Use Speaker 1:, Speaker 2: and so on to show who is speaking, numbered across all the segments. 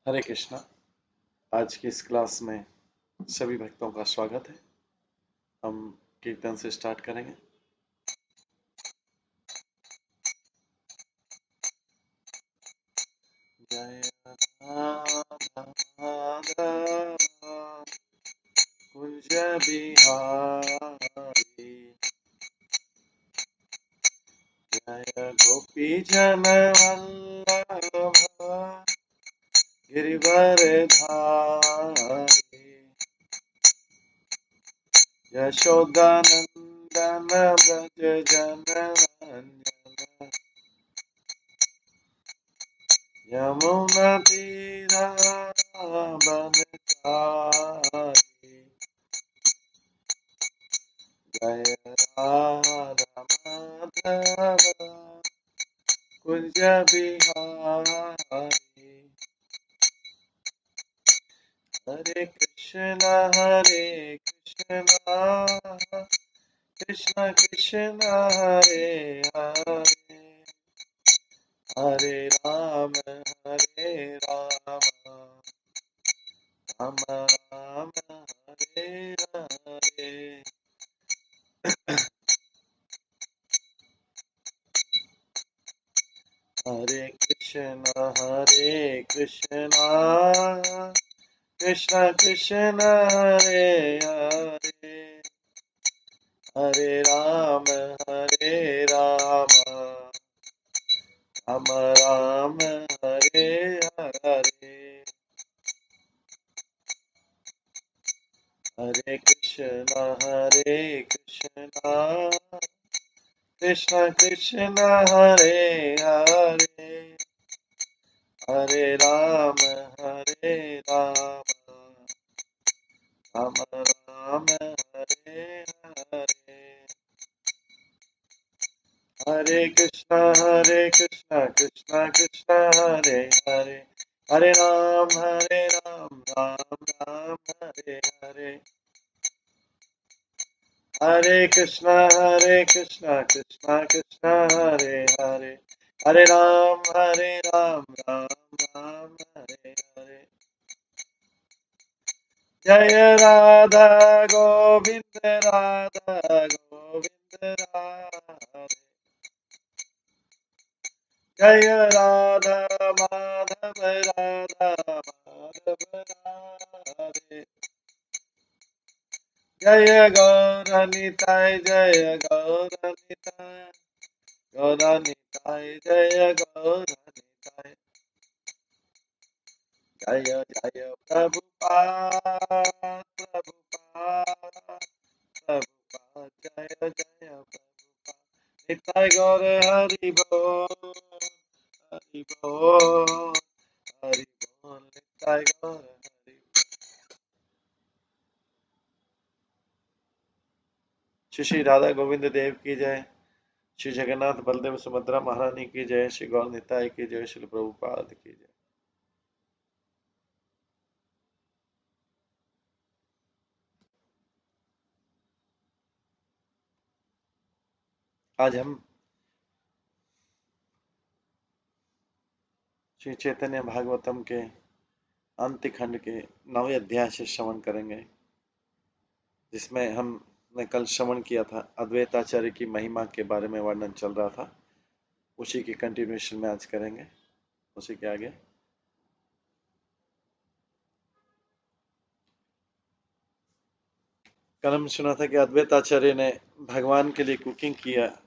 Speaker 1: हरे कृष्णा। आज की इस क्लास में सभी भक्तों का स्वागत है। हम कीर्तन से स्टार्ट करेंगे। जय राधा माधव कुंज बिहारी, जय गोपी जन वल्लभ गिरिवर धारी, यशोदानंदन ब्रज जनरंजन, यमुना तीरावनचारी, जय राधा माधव कुंज बिहारी। हरे कृष्ण कृष्ण कृष्ण हरे हरे, हरे राम राम राम हरे हरे। हरे कृष्ण कृष्ण कृष्ण हरे हरे, हरे राम राम राम हरे हरे। हरे कृष्ण कृष्ण कृष्ण हरे हरे, हरे राम राम राम हरे हरे। हरे कृष्ण कृष्ण कृष्ण हरे हरे, हरे राम राम हरे हरे। हरे कृष्ण कृष्ण कृष्ण हरे हरे, हरे राम राम हरे हरे। जय राधा गोविंद राधे, जय राधा माधव राधे। जय गौरनिताय गौरनिताय जय गौरनिताय। जय जय प्रभुपाद जय जय प्रभुपाद। निताय गौर हरि बोल निताय गौर हरि। श्री श्री राधा गोविंद देव की जय। श्री जगन्नाथ बलदेव सुभद्रा महारानी की जय। श्री गौर निताय की जय। श्री प्रभुपाद की जय। आज हम श्री चैतन्य भागवतम के अंतिम खंड के 9वें अध्याय से श्रवण करेंगे, जिसमें हमने कल श्रवण किया था। अद्वैताचार्य की महिमा के बारे में वर्णन चल रहा था, उसी की कंटिन्यूएशन में आज करेंगे, उसी के आगे। कल हम सुना था कि अद्वैताचार्य ने भगवान के लिए कुकिंग किया।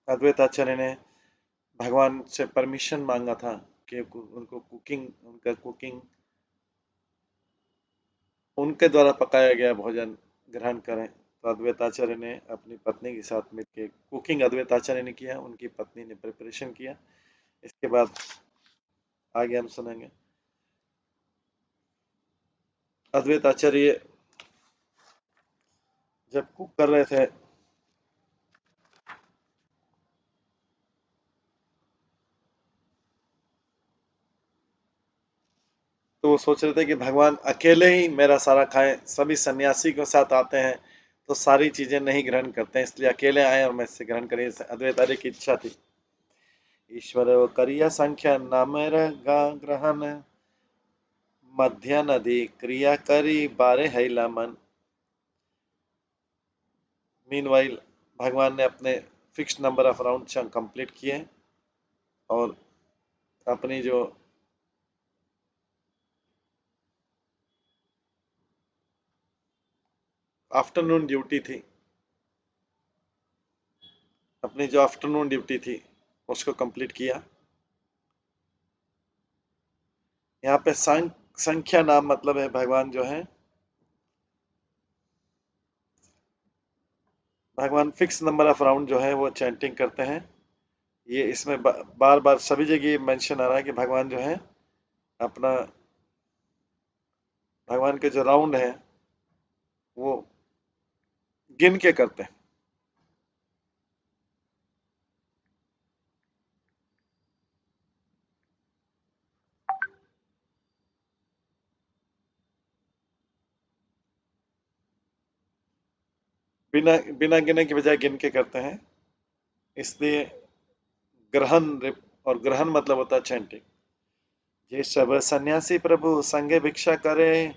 Speaker 1: अद्वैताचार्य ने भगवान से परमिशन मांगा था कि उनका कुकिंग उनके द्वारा पकाया गया भोजन ग्रहण करें। तो अद्वैताचार्य ने अपनी पत्नी के साथ मिलकर कुकिंग अद्वैताचार्य ने किया, उनकी पत्नी ने प्रिपरेशन किया। इसके बाद आगे हम सुनेंगे। अद्वैताचार्य जब कुक कर रहे थे तो वो सोच रहे थे कि भगवान अकेले ही मेरा सारा खाएं, सभी सन्यासी के साथ आते हैं तो सारी चीजें नहीं ग्रहण करते हैं, इसलिए अकेले आए और मैं इससे ग्रहण करें, अद्वैत आर्य की इच्छा थी। ईश्वर वो करिया संख्या नामर गा ग्रहण, मध्य नदी क्रिया करी बारे हैला मन। मीनवाइल भगवान ने अपने fixed number of round complete किए और अपनी जो आफ्टरनून ड्यूटी थी, अपनी जो आफ्टरनून ड्यूटी थी उसको कंप्लीट किया। यहाँ पे संख्या नाम मतलब है भगवान जो है, भगवान फिक्स नंबर ऑफ राउंड जो है वो चैंटिंग करते हैं। ये इसमें बार बार सभी जगह मेंशन आ रहा है कि भगवान जो है अपना, भगवान के जो राउंड है वो गिन के करते हैं। बिना बिना गिने के बजाय गिन के करते हैं, इसलिए ग्रहण, और ग्रहण मतलब होता है चैंटिंग। ये सब सन्यासी प्रभु संगे भिक्षा करे,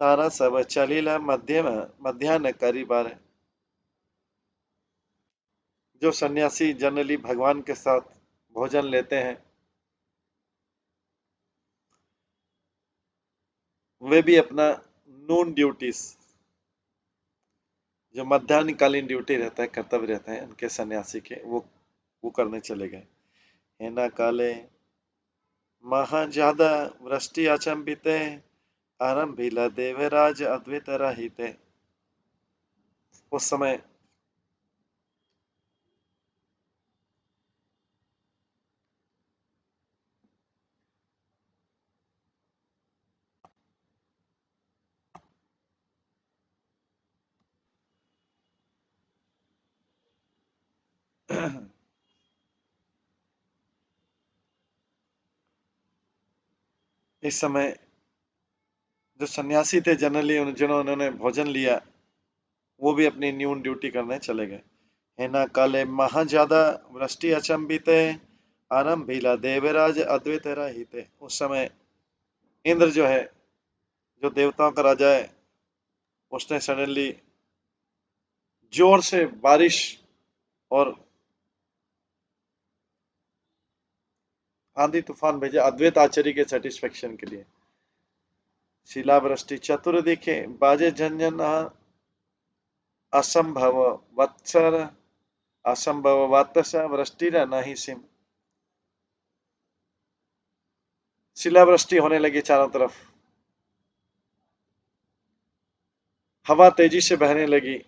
Speaker 1: तारा सब चलीला मध्यान्ह करी बार। जो सन्यासी जनरली भगवान के साथ भोजन लेते हैं वे भी अपना नून ड्यूटीज, जो मध्यान्हकालीन ड्यूटी रहता है, कर्तव्य रहता है उनके सन्यासी के, वो करने चले गए। हेना काले महा ज्यादा वृष्टि अचंबिते, आरंभिला देवराज अद्वैत रहिते। उस समय इस समय जो सन्यासी थे जनरली जिन्होंने भोजन लिया वो भी अपनी न्यून ड्यूटी करने चले गए। हेना काले महा ज्यादा वृष्टि अचंबिते, आरंभिला देवराज अद्वैत रहिते। उस समय इंद्र जो है, जो देवताओं का राजा है, उसने सडनली जोर से बारिश और आंधी तूफान भेजा अद्वैत आचार्य के सेटिस्फेक्शन के लिए। शिलावृष्टि चतुर दिखे, बाजे झंझन असंभव वत्सर, असंभव वातस वृष्टि नहीं सिम। शिलावृष्टि होने लगी चारों तरफ, हवा तेजी से बहने लगी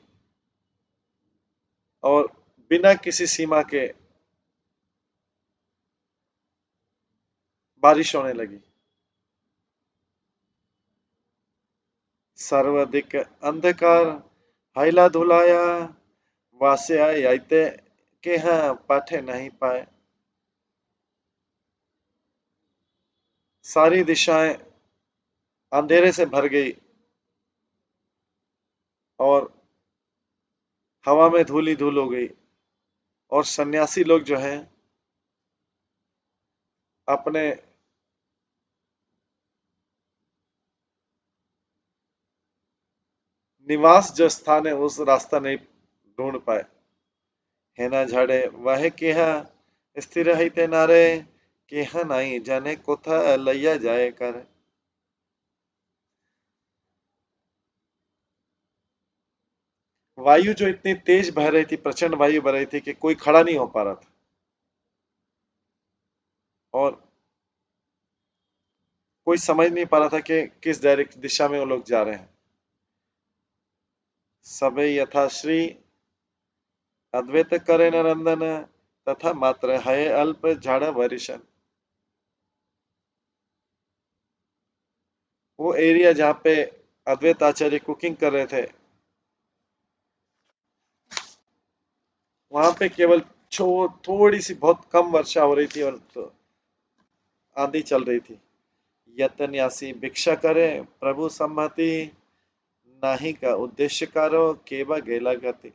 Speaker 1: और बिना किसी सीमा के बारिश होने लगी। सर्वाधिक अंधकार हैला धुलाया, वासे आते के हाँ पाठे नहीं पाए। सारी दिशाएं अंधेरे से भर गई और हवा में धूल धूल हो गई, और सन्यासी लोग जो हैं अपने निवास जो स्थान है उस रास्ता नहीं ढूंढ पाए। हेना झाड़े वह केहा स्थिर रहिते नारे, केहा नहीं जाने कोथा लैया जाए कर। वायु जो इतनी तेज बह रही थी, प्रचंड वायु बह रही थी कि कोई खड़ा नहीं हो पा रहा था, और कोई समझ नहीं पा रहा था कि किस डायरेक्ट दिशा में वो लोग जा रहे हैं। सबे यथाश्री अद्वैत करे नरंदन, तथा मात्र है अल्प झाड़ वरिशन। वो एरिया जहाँ पे अद्वैत आचार्य कुकिंग कर रहे थे, वहां पे केवल थोड़ी सी बहुत कम वर्षा हो रही थी और तो आंधी चल रही थी। यतन्यासी भिक्षा करे प्रभु सम्मति, नाही का उद्देश्य कारो केवा गेला गति।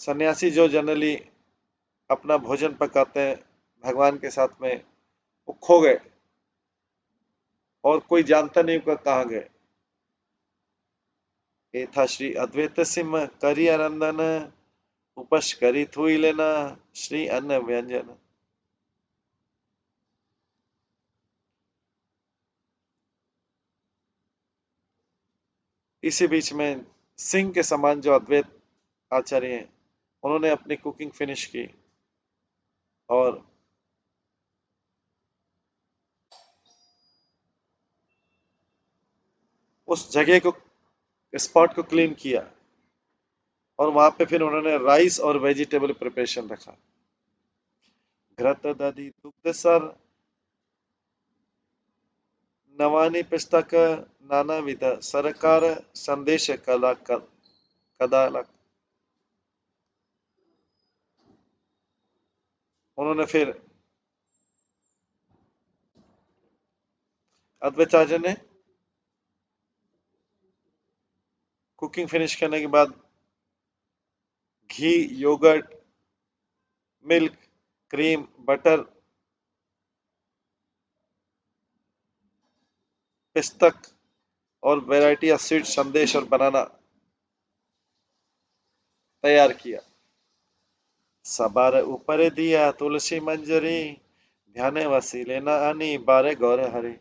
Speaker 1: सन्यासी जो जनरली अपना भोजन पकाते हैं भगवान के साथ में, वो खो गए और कोई जानता नहीं वो कहाँ गए। ये था श्री अद्वैत सिंह करी आनंदन, उपस करी थुई लेना श्री अन्न व्यंजन। इसी बीच में सिंह के समान जो अद्वैत आचार्य हैं, उन्होंने अपनी कुकिंग फिनिश की और उस जगह को, स्पॉट को क्लीन किया और वहां पे फिर उन्होंने राइस और वेजिटेबल प्रिपरेशन रखा। घृत दधि दुग्ध सर, नवानी पुस्तक नाना विध सरकार, संदेश कला कदालक। उन्होंने फिर अद्वैताचार्य ने कुकिंग फिनिश करने के बाद घी, योगर्ट, मिल्क, क्रीम, बटर, पिस्तक और वैरायटी ऑफ स्वीट, संदेश और बनाना तैयार किया। सबार ऊपर दिया तुलसी मंजरी, ध्यान वसी लेना आनी बारे गौर हरे।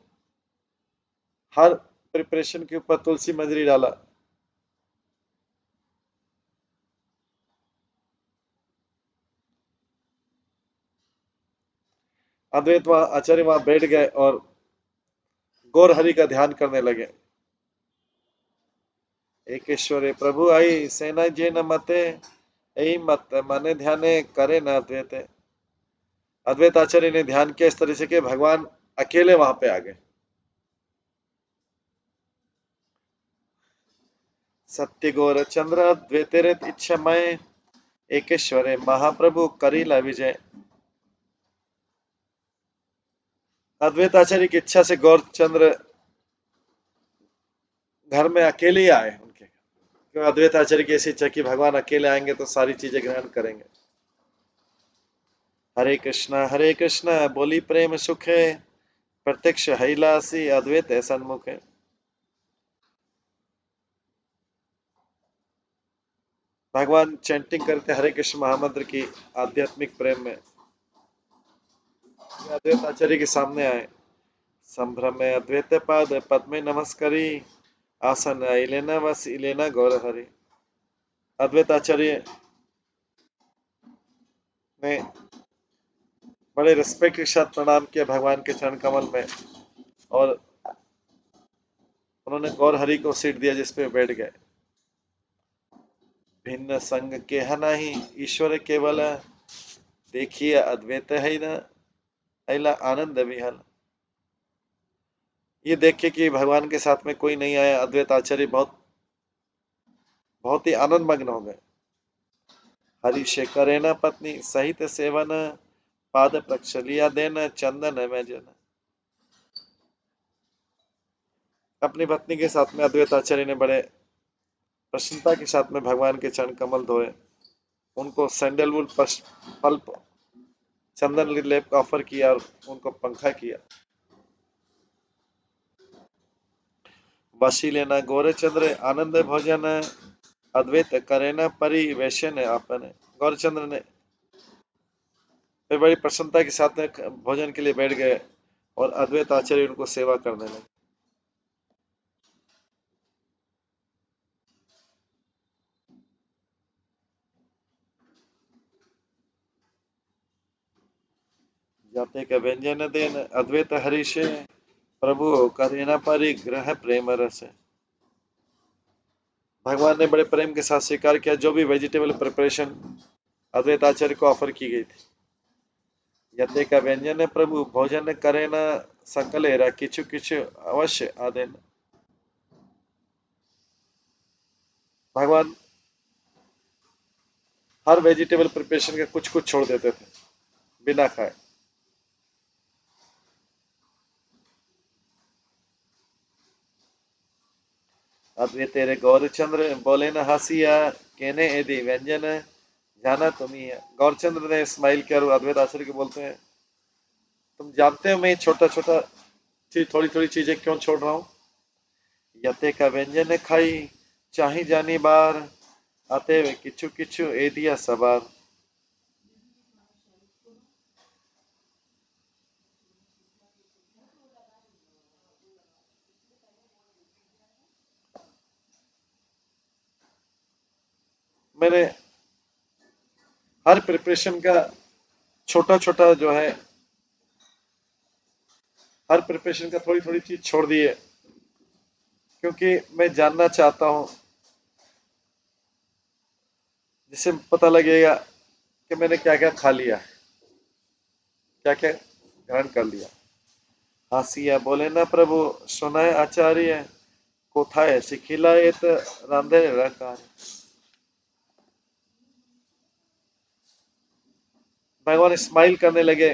Speaker 1: हर प्रिपरेशन के ऊपर तुलसी मंजरी डाला। अद्वैत वहां आचार्य वहां बैठ गए और गौर हरि का ध्यान करने लगे। एकेश्वरे प्रभु आई सेना जे न मते, यही मत माने ध्याने करे न अद्वैत। अद्वैत आचार्य ने ध्यान किया इस तरह से कि भगवान अकेले वहां पे आ गए। सत्य गौर चंद्र द्वेतेरित इच्छामय, एकेश्वरे महाप्रभु करीला विजय। अद्वैत आचार्य की इच्छा से गौर चंद्र घर में अकेले ही आए उनके, क्योंकि अद्वैत आचार्य की ऐसी इच्छा कि भगवान अकेले आएंगे तो सारी चीजें ग्रहण करेंगे। हरे कृष्णा बोली प्रेम सुखे, प्रत्यक्ष हैलासी अद्वैत सन्मुख है। भगवान चैंटिंग करते हरे कृष्ण महामंत्र की आध्यात्मिक प्रेम में अद्वैत आचार्य के सामने आए। संभ्रम में अद्वैत पाद पद्मे नमस्करी, आसन इलेना वस इलेना गौर हरि। अद्वैत आचार्य ने बड़े रिस्पेक्ट के साथ प्रणाम किया भगवान के चरण कमल में और उन्होंने गौर हरि को सीट दिया जिसपे बैठ गए। भिन्न संग के नहीं ईश्वर केवल, देखिए अद्वैत है न अला आनंद विहल। ये देखे कि भगवान के साथ में कोई नहीं आया, अद्वैत आचार्य बहुत ही आनंद मग्न हो गए। हरि शेखर न पत्नी सहित सेवन, पाद प्रक्षलिया देन चंदन में जन। अपनी पत्नी के साथ में अद्वैत आचार्य ने बड़े प्रसन्नता के साथ में भगवान के चरण कमल धोए, उनको सैंडलवुड पल्प चंदन लेप का ऑफर किया और उनको पंखा किया। बसी लेना गौर चंद्र आनंद भोजन, अद्वैत करे न परिवेशन आपन। गौरचंद्र ने फिर बड़ी प्रसन्नता के साथ में भोजन के लिए बैठ गए और अद्वैत आचार्य उनको सेवा करने लगे। जाते का व्यंजन देन अद्वैत हरीश, प्रभु करे न परिग्रह प्रेम रस। भगवान ने बड़े प्रेम के साथ स्वीकार किया जो भी वेजिटेबल प्रिपरेशन अद्वैत आचार्य को ऑफर की गई थी। यते का व्यंजन प्रभु भोजन करे न सकलेरा किछु किछु अवश्य आदेन। भगवान हर वेजिटेबल प्रिपरेशन के कुछ कुछ छोड़ देते थे बिना खाए। अद्वैत तेरे गौरचंद्र बोले न हंसिया कहने यदि व्यंजन जाना तुम ही है। गौरचंद्र ने स्माइल किया और अद्वैत आचार्य के बोलते हैं, तुम जानते हो मैं छोटा छोटा चीज, थोड़ी थोड़ी चीजें क्यों छोड़ रहा हूँ? यते का व्यंजन खाई चाही जानी बार, आते वे किचु किचु ए दिया सवार। मैंने हर प्रिपरेशन का छोटा छोटा जो है, हर प्रिपरेशन का थोड़ी थोड़ी चीज छोड़ दी है, क्योंकि मैं जानना चाहता हूँ, जिससे पता लगेगा कि मैंने क्या क्या खा लिया, क्या क्या ग्रहण कर लिया। हासिया बोले ना प्रभु सुनाए आचार्य, कोथाए सिखिलाए रांधे रकार। भगवान स्माइल करने लगे।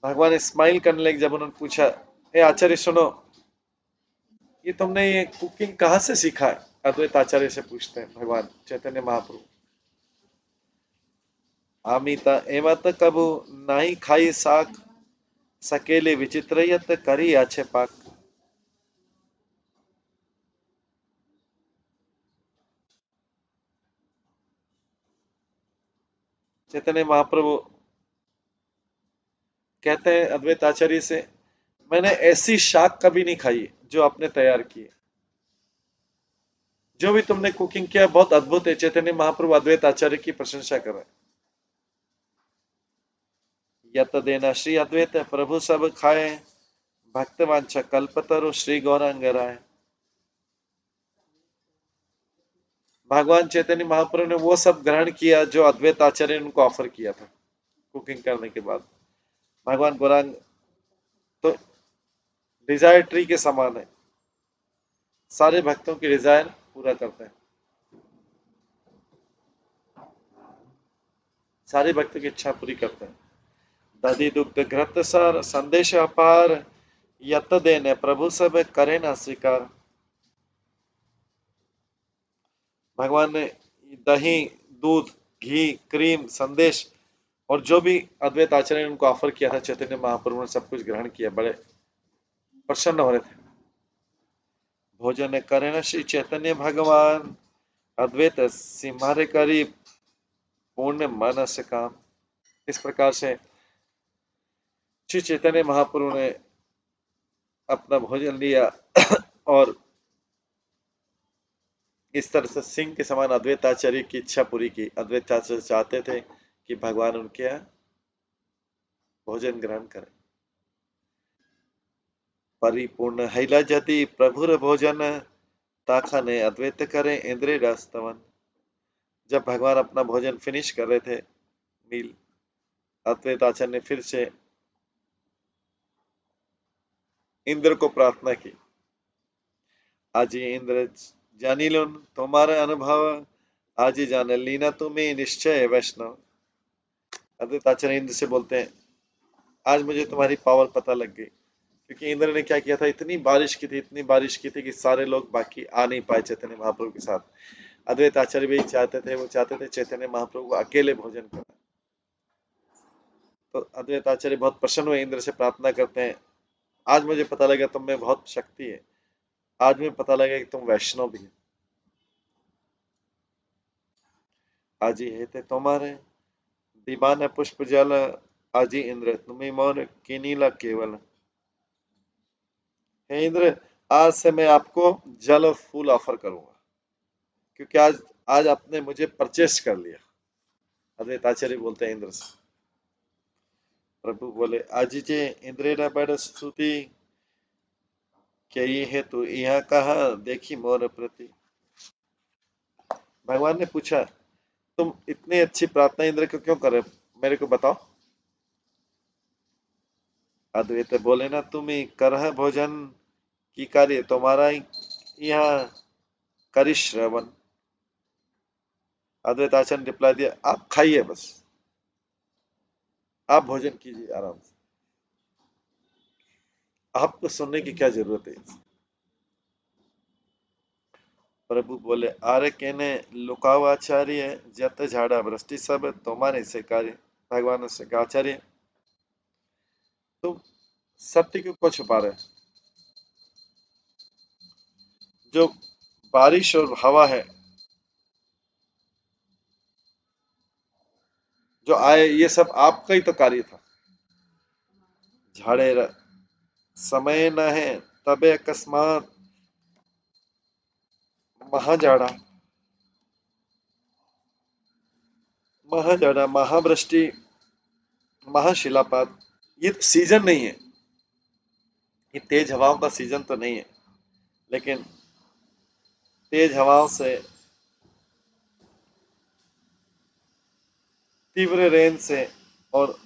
Speaker 1: भगवान स्माइल करने लगे जब उन्होंने पूछा, ए आचार्य सुनो, ये तुमने ये कुकिंग कहाँ से सीखा है? अद्वैत आचार्य से पूछते हैं भगवान चैतन्य महाप्रभु। आमिता एमत कबू नाही खाई साक, सकेले विचित्रयत करी अच्छे पाक। चैतन्य महाप्रभु कहते हैं अद्वैत आचार्य से, मैंने ऐसी शाक कभी नहीं खाई जो आपने तैयार की है। जो भी तुमने कुकिंग किया बहुत अद्भुत है। चैतन्य महाप्रभु अद्वैत आचार्य की प्रशंसा कर रहे हैं। यत देना श्री अद्वैत प्रभु सब खाए, भक्तवांछा कल्पतरु श्री गौरांग राय। भगवान चैतन्य महाप्रभु ने वो सब ग्रहण किया जो अद्वैत आचार्य ने उनको ऑफर किया था कुकिंग करने के बाद। भगवान गौरांग तो डिजायर ट्री के समान है, सारे भक्तों की डिजायर पूरा करते हैं, सारे भक्तों की इच्छा पूरी करते हैं। दधि दुग्ध घृत सार संदेश अपार, यत देने प्रभु सब करे ना स्वीकार। भगवान ने दही, दूध, घी, क्रीम, संदेश और जो भी अद्वैत आचार्य ने उनको ऑफर किया था, चैतन्य महाप्रभु ने सब कुछ ग्रहण किया, बड़े प्रसन्न हो रहे थे। भोजन करें श्री चैतन्य भगवान, अद्वैत सिम्हारे करी पूर्ण मन से काम। इस प्रकार से श्री चैतन्य महाप्रभु ने अपना भोजन लिया और इस तरह से सिंह के समान अद्वैत आचार्य की इच्छा पूरी की। अद्वैत आचार्य चाहते थे कि भगवान उनके यहाँ भोजन ग्रहण करें। परिपूर्ण हैला जति प्रभुर भोजन, ताखा ने अद्वैत करें इंद्रिय रास्तवन। जब भगवान अपना भोजन फिनिश कर रहे थे, मील, अद्वैत आचार्य ने फिर से इंद्र को प्रार्थना की, आज इंद्र जानिलुन तुम्हारा अनुभव, आज ही जान लीना तुम्हें निश्चय वैष्णव। अद्वैत आचार्य इंद्र से बोलते हैं, आज मुझे तुम्हारी पावर पता लग गई। क्योंकि इंद्र ने क्या किया था, इतनी बारिश की थी, इतनी बारिश की थी कि सारे लोग बाकी आ नहीं पाए चैतन्य महाप्रभु के साथ। अद्वैत आचार्य भी चाहते थे, वो चाहते थे चैतन्य महाप्रभु को अकेले भोजन करें। तो अद्वैत आचार्य बहुत प्रसन्न हुए, इंद्र से प्रार्थना करते हैं, आज मुझे पता लगा तुम में बहुत शक्ति है, आज मुझे पता लगा कि तुम वैष्णव भी है। आज ही है तुम्हारे दीवान पुष्प जल, आज ही इंद्र तुम्हें मौन की नीला केवल। हे इंद्र, आज से मैं आपको जल और फूल ऑफर करूंगा, क्योंकि आज आज आपने मुझे परचेस कर लिया। अद्वैत आचार्य बोलते हैं इंद्र से। प्रभु बोले, आज जे इंद्र न बड़ स्तुति, क्या ये है तो यहाँ कहा देखी मोर प्रति। भगवान ने पूछा, तुम इतनी अच्छी प्रार्थना इंद्र को क्यों कर रहे हो, मेरे को बताओ। अद्वैत बोले ना, तुम ही करह भोजन की कार्य तुम्हारा ही यहाँ करी श्रवण। अद्वैत आचार्य ने रिप्लाई दिया, आप खाइए बस, आप भोजन कीजिए आराम से, आपको सुनने की क्या जरूरत है। प्रभु बोले, आर्य कहने लुकाओ आचार्य, जत झाड़ा वृष्टि सब तुम्हारे से कार्य। भगवान ने उससे कहा, आचार्य तुम सत्य क्यों छुपा रहे? जो बारिश और हवा है जो आए, ये सब आपका ही तो कार्य था। झाड़े समय न है तबे अकस्मात महाजाड़ा, महाजाड़ा, महावृष्टि, महाशिलापात, ये सीजन नहीं है, ये तेज हवाओं का सीजन तो नहीं है, लेकिन तेज हवाओं से, तीव्र रेन से और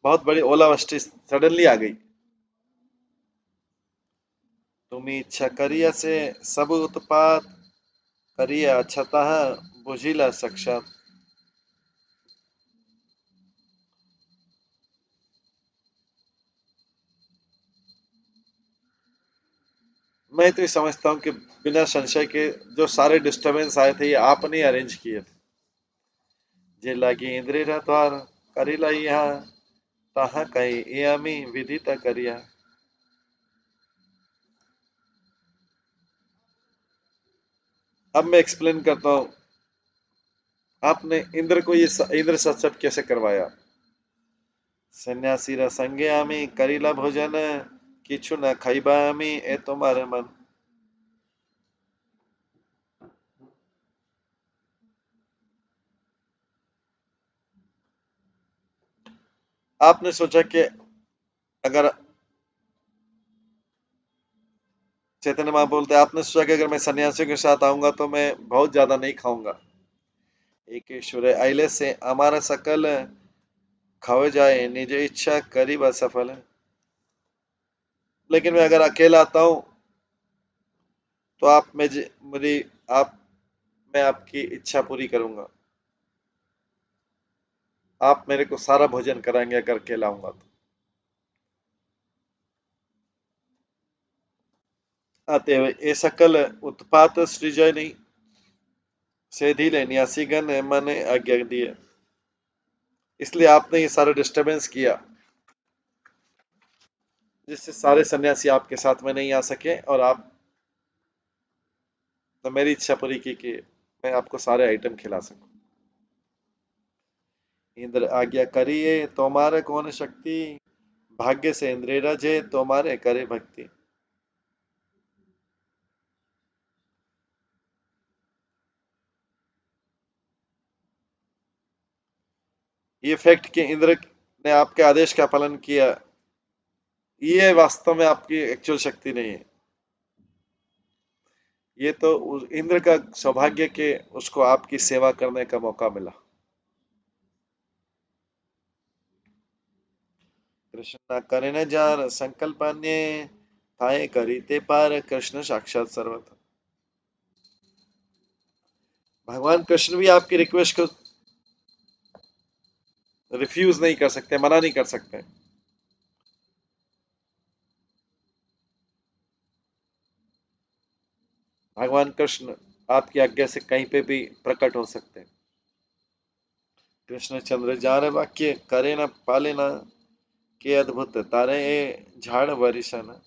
Speaker 1: बहुत बड़ी ओलावृष्टि सडनली आ गई। तुम इच्छा करिया से सब उत्पात, करिया छतः बुझिला साक्षात। मैं तो ये समझता हूँ कि बिना संशय के जो सारे डिस्टरबेंस आए थे, ये आपने अरेंज किए थे। जे लागी इंद्रिय द्वार करिला यहाँ, ताहा कही यमी विदिता करिया। अब मैं एक्सप्लेन करता हूँ, आपने इंद्र को ये इंद्र सत्सव कैसे करवाया। सन्यासी रा संगे आमी करिला भोजन, किछु न खाइबा आमी ए तुम्हारे मन। आपने सोचा कि अगर चैतन्य महाप्रभु बोलते, आपने सोचा कि अगर मैं सन्यासियों के साथ आऊंगा तो मैं बहुत ज्यादा नहीं खाऊंगा। एकेश्वर आइले से हमारा सकल खावे जाए, निज इच्छा करी व सफल। लेकिन मैं अगर अकेला आता हूँ तो आप में मेरी आप मैं आपकी इच्छा पूरी करूंगा, आप मेरे को सारा भोजन कराएंगे अगर अकेला आऊंगा तो। अतएव ये सकल उत्पात सृजय नहीं, सेधी ले न्यासीगण मन आज्ञा दिए। इसलिए आपने ये सारा डिस्टरबेंस किया, जिससे सारे सन्यासी आपके साथ में नहीं आ सके, और आप तो मेरी इच्छा पूरी की कि मैं आपको सारे आइटम खिला सकूं। इंद्र आज्ञा करिए तुम्हारे कौन शक्ति, भाग्य से इंद्र रजे तुम्हारे करे भक्ति। ये फैक्ट कि इंद्र ने आपके आदेश का पालन किया, ये वास्तव में आपकी एक्चुअल शक्ति नहीं है। ये तो इंद्र का सौभाग्य के उसको आपकी सेवा करने का मौका मिला। कृष्ण करे न जार संकल्प अन्य, थाए करी ते पार कृष्ण साक्षात सर्वत। भगवान कृष्ण भी आपकी रिक्वेस्ट को रिफ्यूज नहीं कर सकते, मना नहीं कर सकते। भगवान कृष्ण आपकी आज्ञा से कहीं पे भी प्रकट हो सकते हैं। कृष्ण चंद्र जार वाक्य करे न पाले न, के अद्भुत तारे झाड़ वरिशन।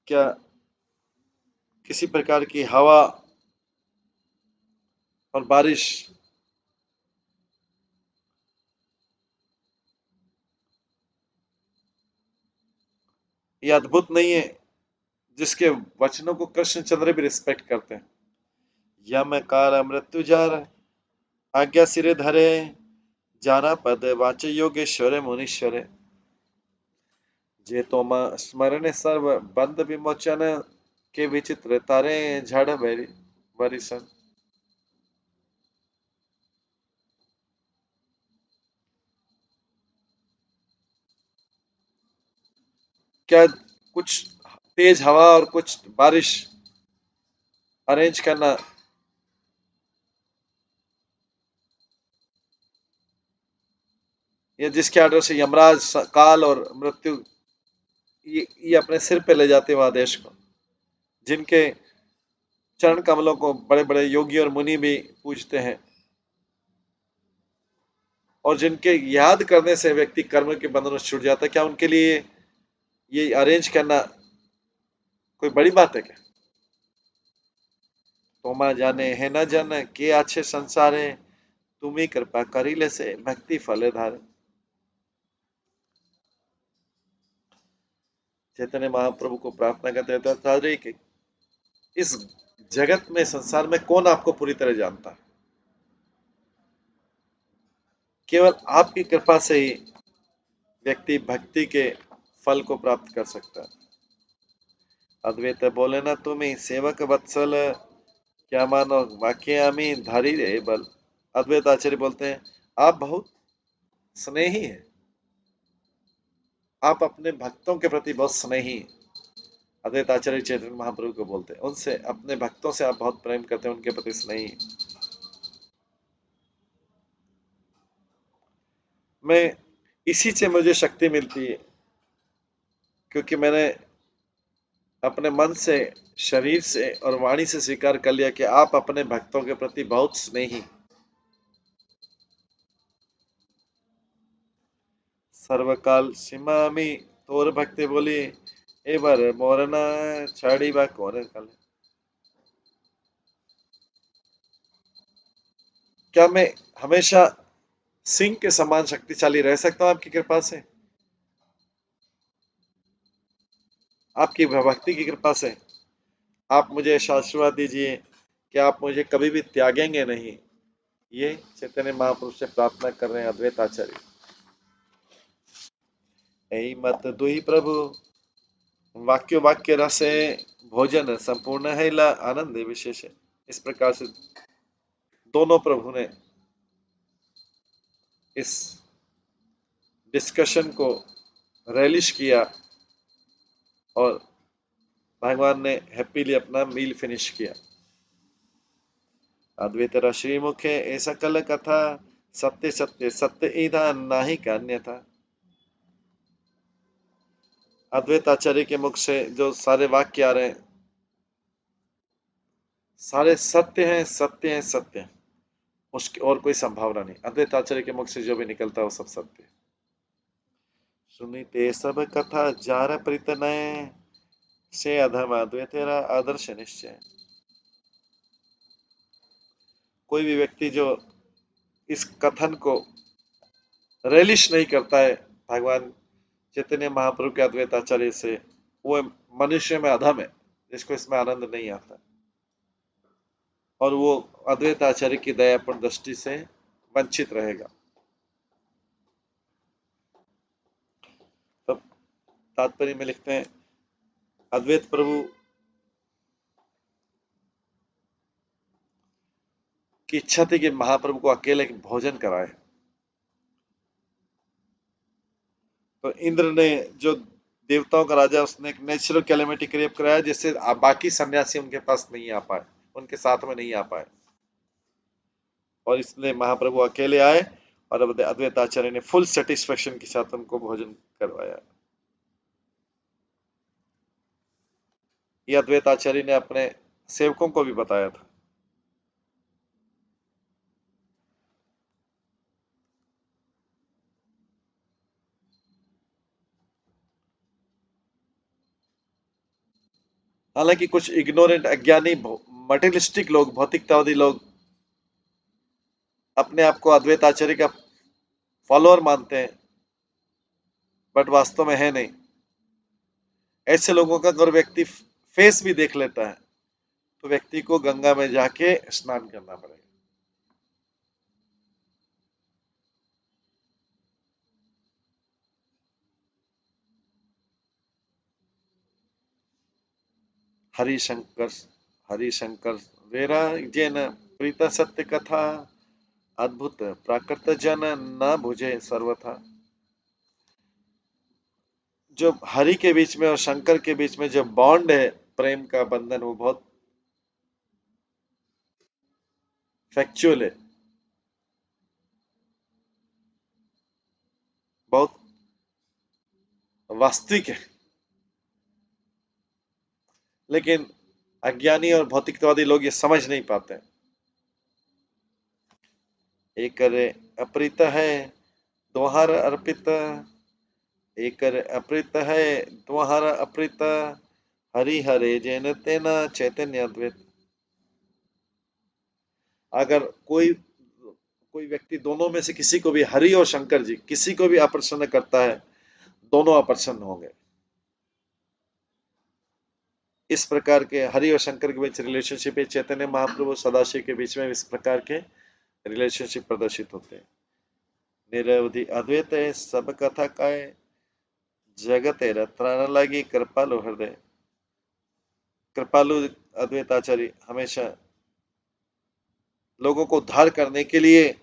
Speaker 1: क्या किसी प्रकार की हवा और बारिश, ये अद्भुत नहीं है जिसके वचनों को कृष्ण चंद्र भी रिस्पेक्ट करते हैं। यम कार मृत्यु जार आज्ञा सिरे धरे, जानापद वाच योगेश्वर मुनीश्वर जे तोमा स्मरण सर्व बंध विमोचन के विचित्र तारे झड़ बरिसन। क्या कुछ तेज हवा और कुछ बारिश अरेंज करना या जिसके आर्डर से यमराज काल और मृत्यु ये अपने सिर पे ले जाते हुए आदेश को, जिनके चरण कमलों को बड़े बड़े योगी और मुनि भी पूजते हैं और जिनके याद करने से व्यक्ति कर्म के बंधनों से छूट जाता है, क्या उनके लिए ये अरेंज करना कोई बड़ी बात है क्या? तोमा जाने है न जन के अच्छे संसारे तुम्ही कृपा करी ले से भक्ति फल धारे। चैतन्य महाप्रभु को प्रार्थना करते थे कि इस जगत में संसार में कौन आपको पूरी तरह जानता है, केवल आपकी कृपा से ही व्यक्ति भक्ति के फल को प्राप्त कर सकता है। अद्वैत बोले ना तुम्हें सेवक वत्सल क्या मानो वाक्य आमी धारी रे बल। अद्वैत आचार्य बोलते हैं आप बहुत स्नेही हैं, आप अपने भक्तों के प्रति बहुत स्नेही। अद्वैत आचार्य चैतन्य महाप्रभु को बोलते हैं उनसे अपने भक्तों से आप बहुत प्रेम करते हैं, उनके प्रति स्नेही। मैं इसी से मुझे शक्ति मिलती है क्योंकि मैंने अपने मन से, शरीर से और वाणी से स्वीकार कर लिया कि आप अपने भक्तों के प्रति बहुत स्नेही। सर्वकाल सीमा में तोर भक्ति बोली ए बार मोरना छाड़ी बा कौन कल। क्या मैं हमेशा सिंह के समान शक्तिशाली रह सकता हूं आपकी कृपा से, आपकी भक्ति की कृपा से? आप मुझे आशीर्वाद दीजिए कि आप मुझे कभी भी त्यागेंगे नहीं। ये चैतन्य महापुरुष से प्रार्थना कर रहे हैं अद्वैत आचार्य। यही मत दुही प्रभु वाक्य वाक्य रसे भोजन संपूर्ण है ला आनंद विशेष है। इस प्रकार से दोनों प्रभु ने इस डिस्कशन को रेलिश किया और भगवान ने हैप्पीली अपना मील फिनिश किया। अद्वैत श्रीमुखे ऐसा कल कथा सत्य सत्य सत्य ईधा नाही का अन्यथा। अद्वैत आचार्य के मुख से जो सारे वाक्य आ रहे हैं सारे सत्य हैं, सत्य हैं, सत्य हैं, उसकी और कोई संभावना नहीं। अद्वैत आचार्य के मुख से जो भी निकलता है वो सब सत्य है। सुनीते सब कथा जार प्रीत नय से अधम अद्वैत तेरा आदर्श निश्चय। कोई भी व्यक्ति जो इस कथन को रेलिश नहीं करता है भगवान चैतन्य महाप्रभु के अद्वैत आचार्य से, वो मनुष्य में अधम है, जिसको इसमें आनंद नहीं आता और वो अद्वैत आचार्य की दयापूर्ण दृष्टि से वंचित रहेगा। तब तात्पर्य में लिखते हैं अद्वैत प्रभु की इच्छा थी कि महाप्रभु को अकेले भोजन कराए, तो इंद्र ने जो देवताओं का राजा उसने एक नेचुरल कैलेमिटी क्रिएट कराया जिससे बाकी सन्यासी उनके पास नहीं आ पाए, उनके साथ में नहीं आ पाए और इसलिए महाप्रभु अकेले आए और अद्वैत आचार्य ने फुल सेटिस्फेक्शन के साथ उनको भोजन करवाया। ये अद्वैत आचार्य ने अपने सेवकों को भी बताया था। हालांकि कुछ इग्नोरेंट अज्ञानी मटेरियलिस्टिक लोग, भौतिकतावादी लोग अपने आप को अद्वैत आचार्य का फॉलोअर मानते हैं बट वास्तव में है नहीं। ऐसे लोगों का अगर व्यक्ति फेस भी देख लेता है तो व्यक्ति को गंगा में जाके स्नान करना पड़ेगा। हरिशंकर हरिशंकर वेरा जैन प्रीत सत्य कथा अद्भुत प्राकृत जन न भुजे सर्वथा। जो हरि के बीच में और शंकर के बीच में जो बॉन्ड है, प्रेम का बंधन, वो बहुत फैक्चुअल है, बहुत वास्तविक है। लेकिन अज्ञानी और भौतिकवादी लोग ये समझ नहीं पाते। एक अप्रीत है दोहर अर्पित, एक अप्रीत है दोहर अप्रीत, हरि हरे जैन तेना चैतन्य अद्वैत। अगर कोई कोई व्यक्ति दोनों में से किसी को भी, हरि और शंकर जी, किसी को भी अप्रसन्न करता है, दोनों अप्रसन्न होंगे। इस प्रकार के हरि और शंकर के बीच रिलेशनशिप है। चैतन्य महाप्रभु सदाशिव के बीच में इस प्रकार के रिलेशनशिप प्रदर्शित होते हैं। निरवधि अद्वैत है सब कथा काय, जगत रत्न लगी कृपालु हृदय। कृपालु अद्वैताचार्य हमेशा लोगों को उद्धार करने के लिए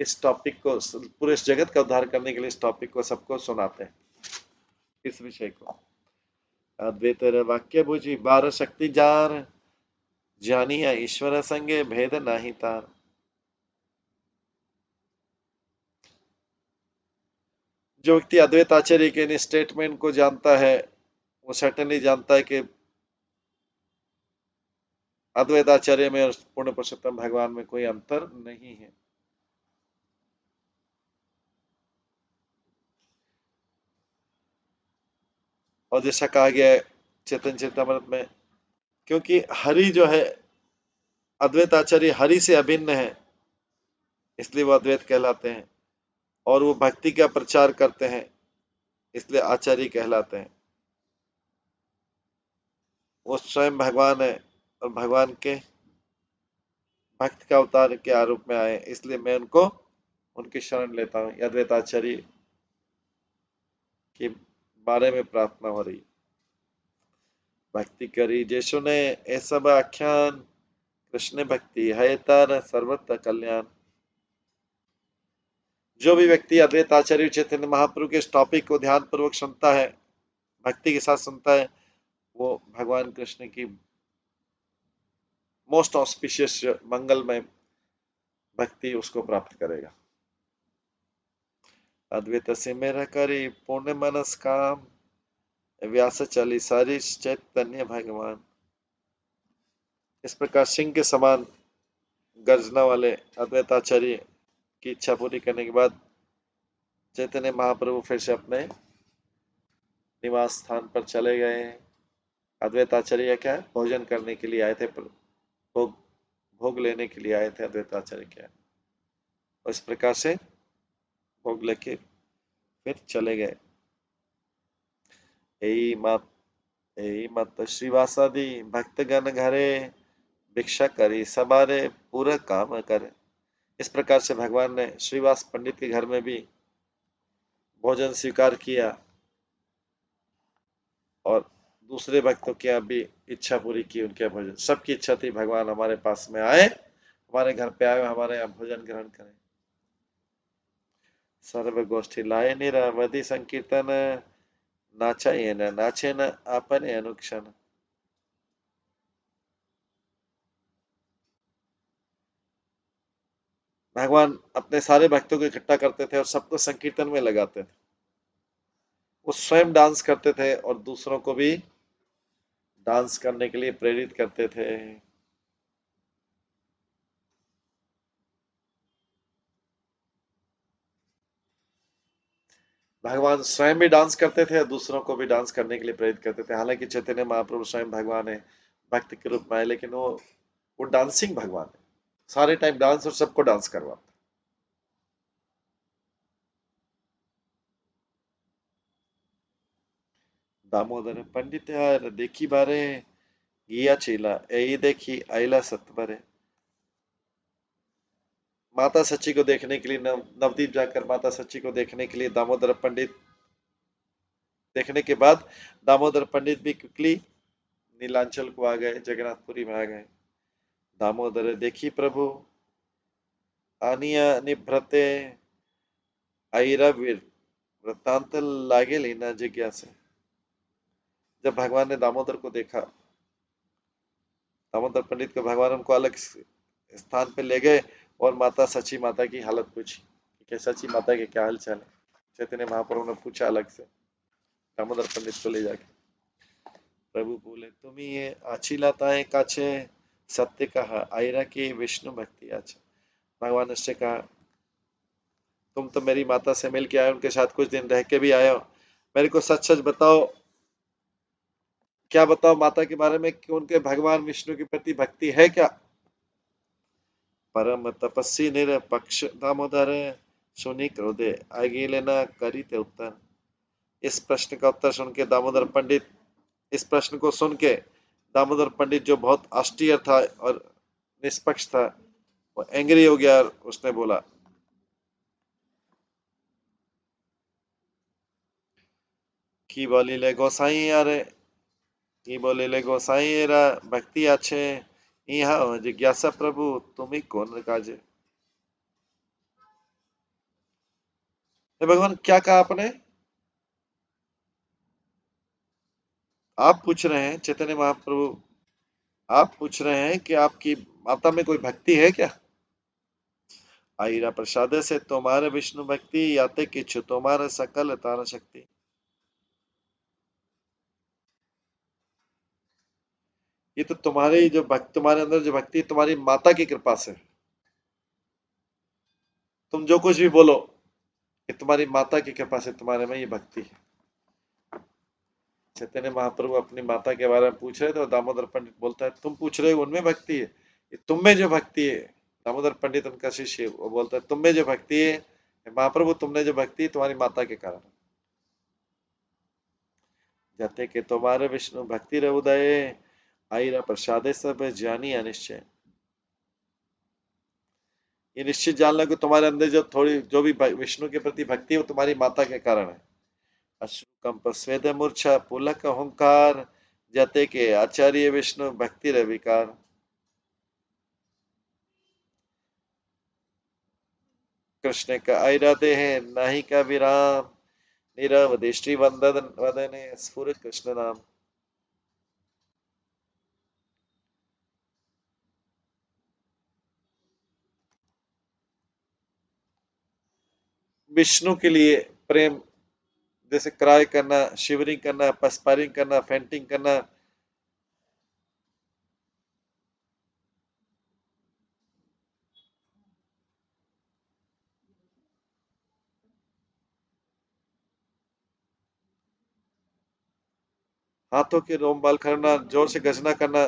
Speaker 1: इस टॉपिक को, पूरे इस जगत का उद्धार करने के लिए इस टॉपिक को सबको सुनाते हैं, इस विषय को। अद्वैत वाक्य बुझी बार शक्ति जार, जानिया ईश्वर संगे भेद नाही तार। जो व्यक्ति अद्वैत आचार्य के इन स्टेटमेंट को जानता है, वो सर्टेनली जानता है कि अद्वैत आचार्य में और पूर्ण पुरुषोत्तम भगवान में कोई अंतर नहीं है। और जैसा कहा गया है चैतन्य चरितमृत में, क्योंकि हरि जो है, अद्वैत आचार्य हरि से अभिन्न है, इसलिए वो अद्वैत कहलाते हैं। और वो भक्ति का प्रचार करते हैं, इसलिए आचार्य कहलाते हैं। वो स्वयं भगवान है और भगवान के भक्त का अवतार के आरूप में आए, इसलिए मैं उनको, उनकी शरण लेता हूँ। अद्वैत आचार्य के बारे में प्रार्थना हो रही। भक्ति करी जे सुने ए सब आख्यान, कृष्ण भक्ति है तार सर्वत्र कल्याण। जो भी व्यक्ति अद्वैत आचार्य चैतन्य महाप्रभु के इस टॉपिक को ध्यान पूर्वक सुनता है, भक्ति के साथ सुनता है, वो भगवान कृष्ण की मोस्ट ऑस्पिशियस मंगलमय भक्ति उसको प्राप्त करेगा। अद्वैत से मेरा करी पूर्ण मनस काम, व्यास चली सारी चैतन्य भगवान। इस प्रकार सिंह के समान गर्जना वाले अद्वैताचार्य की इच्छा पूरी करने के बाद चैतन्य महाप्रभु फिर से अपने निवास स्थान पर चले गए। अद्वैताचार्य क्या है, भोजन करने के लिए आए थे, भोग भोग लेने के लिए आए थे अद्वैताचार्य क्या, और इस प्रकार से भोग लेके फिर चले गए। यही मत श्रीवासादि भक्तगण घरे, भिक्षा करी सबारे पूरा काम करे। इस प्रकार से भगवान ने श्रीवास पंडित के घर में भी भोजन स्वीकार किया और दूसरे भक्तों की भी इच्छा पूरी की। उनके भोजन, सबकी इच्छा थी भगवान हमारे पास में आए, हमारे घर पे आए, हमारे यहाँ भोजन ग्रहण करें। सर्व गोष्ठी लाए निरवधि संकीर्तन, नाचा ये न नाचे न आपने अनुक्षण। भगवान अपने सारे भक्तों को इकट्ठा करते थे और सबको संकीर्तन में लगाते थे। वो स्वयं डांस करते थे और दूसरों को भी डांस करने के लिए प्रेरित करते थे। भगवान स्वयं भी डांस करते थे और दूसरों को भी डांस करने के लिए प्रेरित करते थे। हालांकि चैतन्य महाप्रभु स्वयं भगवान है, भक्त के रूप में आए, लेकिन वो डांसिंग भगवान है, सारे टाइम डांस और सबको डांस करवाते। दामोदर पंडित यार देखी बारे, गिया चीला यही देखी आइला सतबरे। माता सच्ची को देखने के लिए नवदीप जाकर माता सच्ची को देखने के लिए दामोदर पंडित, देखने के बाद दामोदर पंडित भी क्विकली नीलांचल को आ गए, जगन्नाथपुरी में आ गए। दामोदर देखी प्रभु आनिया निभ्रते ऐरावीर वृत्तांत लागे लेना जिज्ञासा। जब भगवान ने दामोदर को देखा, दामोदर पंडित को भगवान उनको अलग स्थान पे ले गए और माता सची माता की हालत पूछी कि सची माता के क्या हाल चाल है। चैतन्य महाप्रभु ने पूछा अलग से दामोदर पंडित को ले जाके। प्रभु बोले, तुम ये आची लाताएं काछे सत्य कहा आयरा की विष्णु भक्ति आचे। भगवान ने उससे कहा, तुम तो मेरी माता से मिल के आए, उनके साथ कुछ दिन रह के भी आए हो, मेरे को सच सच बताओ, क्या बताओ माता के बारे में कि उनके भगवान विष्णु के प्रति भक्ति है क्या? परम तपस्वी निरपक्ष दामोदर सुनी क्रोधे आगे लेना करी थे उत्तर। इस प्रश्न का उत्तर सुन के दामोदर पंडित, इस प्रश्न को सुन के दामोदर पंडित जो बहुत austere था और निष्पक्ष था, वो एंग्री हो गया और उसने बोला कि बोलिले गोसाई यारे, कि बोलिले गोसाई एरा भक्ति आछे इहा जिज्ञासा प्रभु तुम्ही कौन काजे। हे भगवान, क्या कहा आपने? आप पूछ रहे हैं चैतन्य महाप्रभु, आप पूछ रहे हैं कि आपकी माता में कोई भक्ति है क्या? आईरा प्रसाद से तुम्हारे विष्णु भक्ति याते किच्छु तुम्हारे सकल तारा शक्ति। ये तो तुम्हारी जो भक्ति, तुम्हारे अंदर जो भक्ति तुम्हारी माता की कृपा से। तुम जो कुछ भी बोलो, ये तुम्हारी माता की कृपा से तुम्हारे में ये भक्ति है। चैतन्य महाप्रभु अपनी माता के बारे में पूछ रहे थे और दामोदर पंडित बोलता है, तुम पूछ रहे हो उनमें भक्ति है, ये तुम में जो भक्ति है। दामोदर पंडित उनका शिष्य है, वो बोलता है तुम में जो भक्ति है महाप्रभु, तुमने जो भक्ति है तुम्हारी माता के कारण। जाते के तुम्हारे विष्णु भक्ति रे उदय आईरा प्रसादे सब ज्ञानी अनिश्चय। ये निश्चित जान लो कि तुम्हारे अंदर जो थोड़ी जो भी विष्णु के प्रति भक्ति है वो तुम्हारी माता के कारण है। अश्रुकंप स्वेद मूर्छा पुलक अहंकार जते के आचार्य विष्णु भक्ति रविकार। कृष्ण का आराधे है नाही का विराम नीरव दृष्टि वंदन वदने स्फुर कृष्ण नाम। विष्णु के लिए प्रेम, जैसे क्राई करना, शिवरिंग करना, पस्पारिंग करना, फेंटिंग करना, हाथों के रोम बाल करना, जोर से गर्जना करना,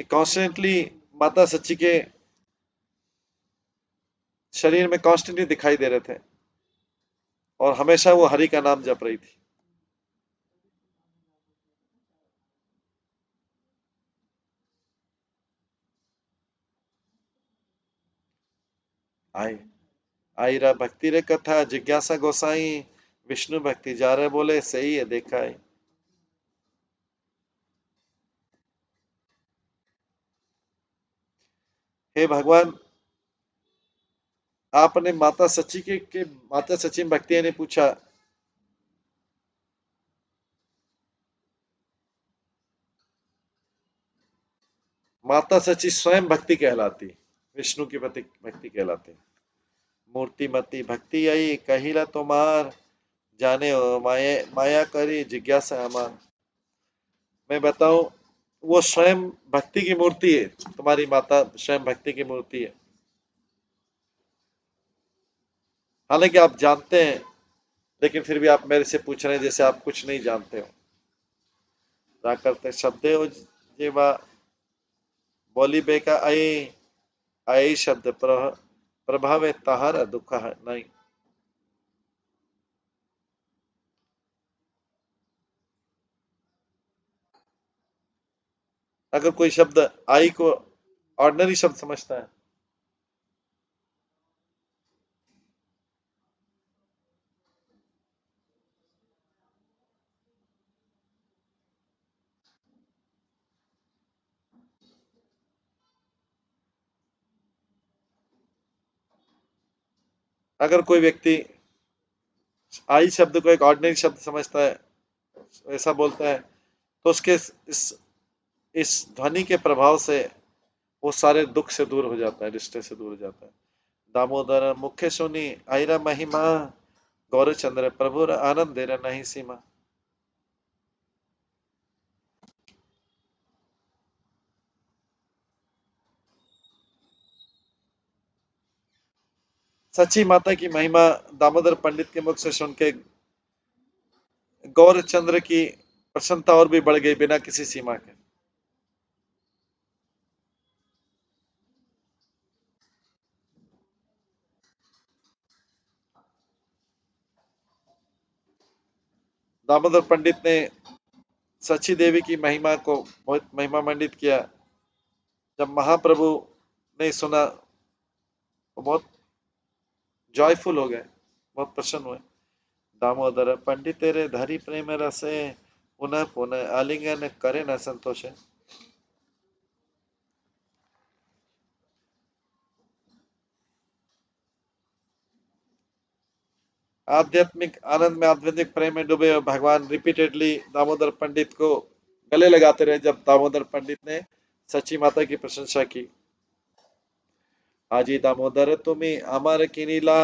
Speaker 1: कॉन्स्टेंटली माता सच्ची के शरीर में कॉन्स्टेंटली दिखाई दे रहे थे और हमेशा वो हरि का नाम जप रही थी। आई आईरा भक्ति रे कथा जिज्ञासा गोसाई विष्णु भक्ति जा रहे बोले सही है देखा है। हे भगवान, आपने माता सची के माता सची में भक्ति ने पूछा, माता सची स्वयं भक्ति कहलाती, विष्णु की प्रति भक्ति कहलाती। मूर्ति मती भक्ति आई कहिला तुम्हार जाने हो माया माया करी जिज्ञासा अमार। मैं बताऊं, वो स्वयं भक्ति की मूर्ति है, तुम्हारी माता स्वयं भक्ति की मूर्ति है। हालांकि आप जानते हैं, लेकिन फिर भी आप मेरे से पूछ रहे हैं जैसे आप कुछ नहीं जानते हो। क्या करते शब्द हो जीवा बोली बेका आई आई शब्द प्रभाव तहार दुख है नहीं। अगर कोई शब्द आई को ऑर्डिनरी शब्द समझता है, अगर कोई व्यक्ति आई शब्द को एक ऑर्डिनरी शब्द समझता है, ऐसा बोलता है, तो उसके इस ध्वनि के प्रभाव से वो सारे दुख से दूर हो जाता है, रिश्ते से दूर हो जाता है। दामोदर मुख्य सुनी आयरा महिमा, गौरचंद्र प्रभुर आनंद देर नहीं सीमा। सच्ची माता की महिमा दामोदर पंडित के मुख से सुन के गौरचंद्र की प्रसन्नता और भी बढ़ गई बिना किसी सीमा के। दामोदर पंडित ने सची देवी की महिमा को बहुत महिमा मंडित किया। जब महाप्रभु ने सुना वो बहुत जॉयफुल हो गए, बहुत प्रसन्न हुए। दामोदर पंडित तेरे धरी प्रेम रसे, पुनः पुनः आलिंगन करे न संतोष। आध्यात्मिक आनंद में, आध्यात्मिक प्रेम में डूबे हुए भगवान रिपीटेडली दामोदर पंडित को गले लगाते रहे। जब दामोदर पंडित ने सची माता की प्रशंसा की, आजी दामोदर तुम्हें अमर किनीला,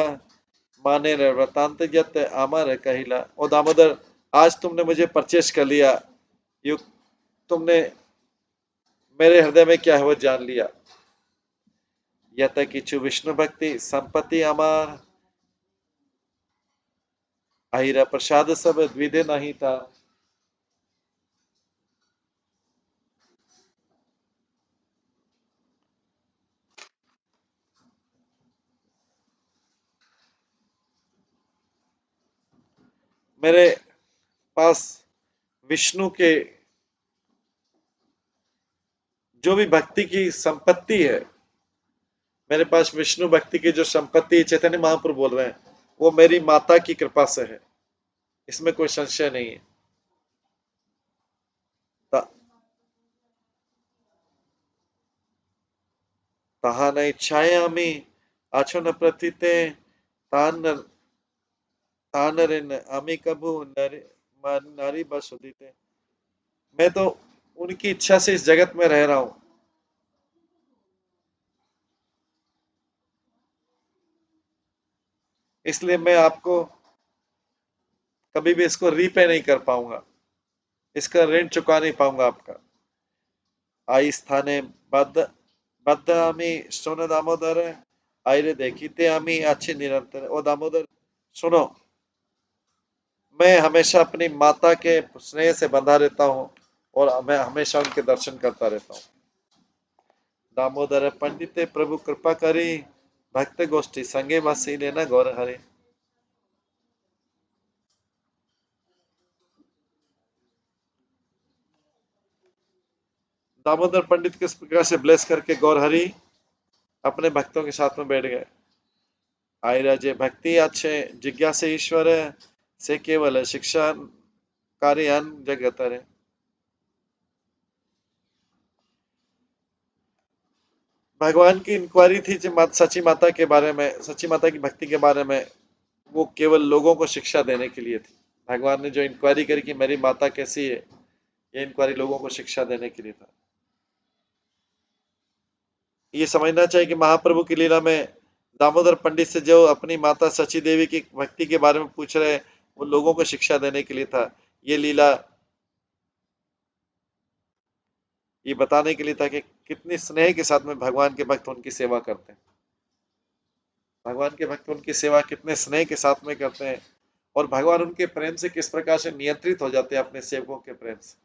Speaker 1: माने व्रतांत जत अमर कहिला। ओ दामोदर, आज तुमने मुझे परचेस कर लिया, यु तुमने मेरे हृदय में क्या है वो जान लिया। यत किछु विष्णु भक्ति संपत्ति अमार, अहिरा प्रसाद सब द्विधे नहीं था। मेरे पास विष्णु के जो भी भक्ति की संपत्ति है, मेरे पास विष्णु भक्ति की जो संपत्ति चैतन्य महाप्रभु बोल रहे हैं, वो मेरी माता की कृपा से है, इसमें कोई संशय नहीं है। তাহা না ইচ্ছায় আমি আছো न प्रतीते, तान तान रे न আমি कभू नारी नारी बस उदिते। मैं तो उनकी इच्छा से इस जगत में रह रहा हूं, इसलिए मैं आपको कभी भी इसको रीपे नहीं कर पाऊंगा, इसका ऋण चुका नहीं पाऊंगा आपका। आई स्थाने बद्ध बद्ध आमी सोन दामोदर, आयरे देखीते आमी अच्छे निरंतर। ओ दामोदर सुनो, मैं हमेशा अपनी माता के स्नेह से बंधा रहता हूँ और मैं हमेशा उनके दर्शन करता रहता हूँ। दामोदर पंडित प्रभु कृपा करी, भक्त गोष्ठी संगे बसी लेना गौर हरे। दामोदर पंडित किस प्रकार से ब्लेस करके गौरहरि अपने भक्तों के साथ में बैठ गए। आयरा जे भक्ति अच्छे जिज्ञासे ईश्वर से केवल शिक्षा कार्यान जगत है। भगवान की इंक्वायरी थी सची माता के बारे में, सची माता की भक्ति के बारे में, वो केवल लोगों को शिक्षा देने के लिए थी। भगवान ने जो इंक्वायरी करी कि मेरी माता कैसी है, ये इंक्वायरी लोगों को शिक्षा देने के लिए था। ये समझना चाहिए कि महाप्रभु की लीला में दामोदर पंडित से जो अपनी माता सची देवी की भक्ति के बारे में पूछ रहे, वो लोगों को शिक्षा देने के लिए था। ये लीला ये बताने के लिए था कि कितनी स्नेह के साथ में भगवान के भक्त उनकी सेवा करते हैं, भगवान के भक्त उनकी सेवा कितने स्नेह के साथ में करते हैं, और भगवान उनके प्रेम से किस प्रकार से नियंत्रित हो जाते हैं अपने सेवकों के प्रेम से।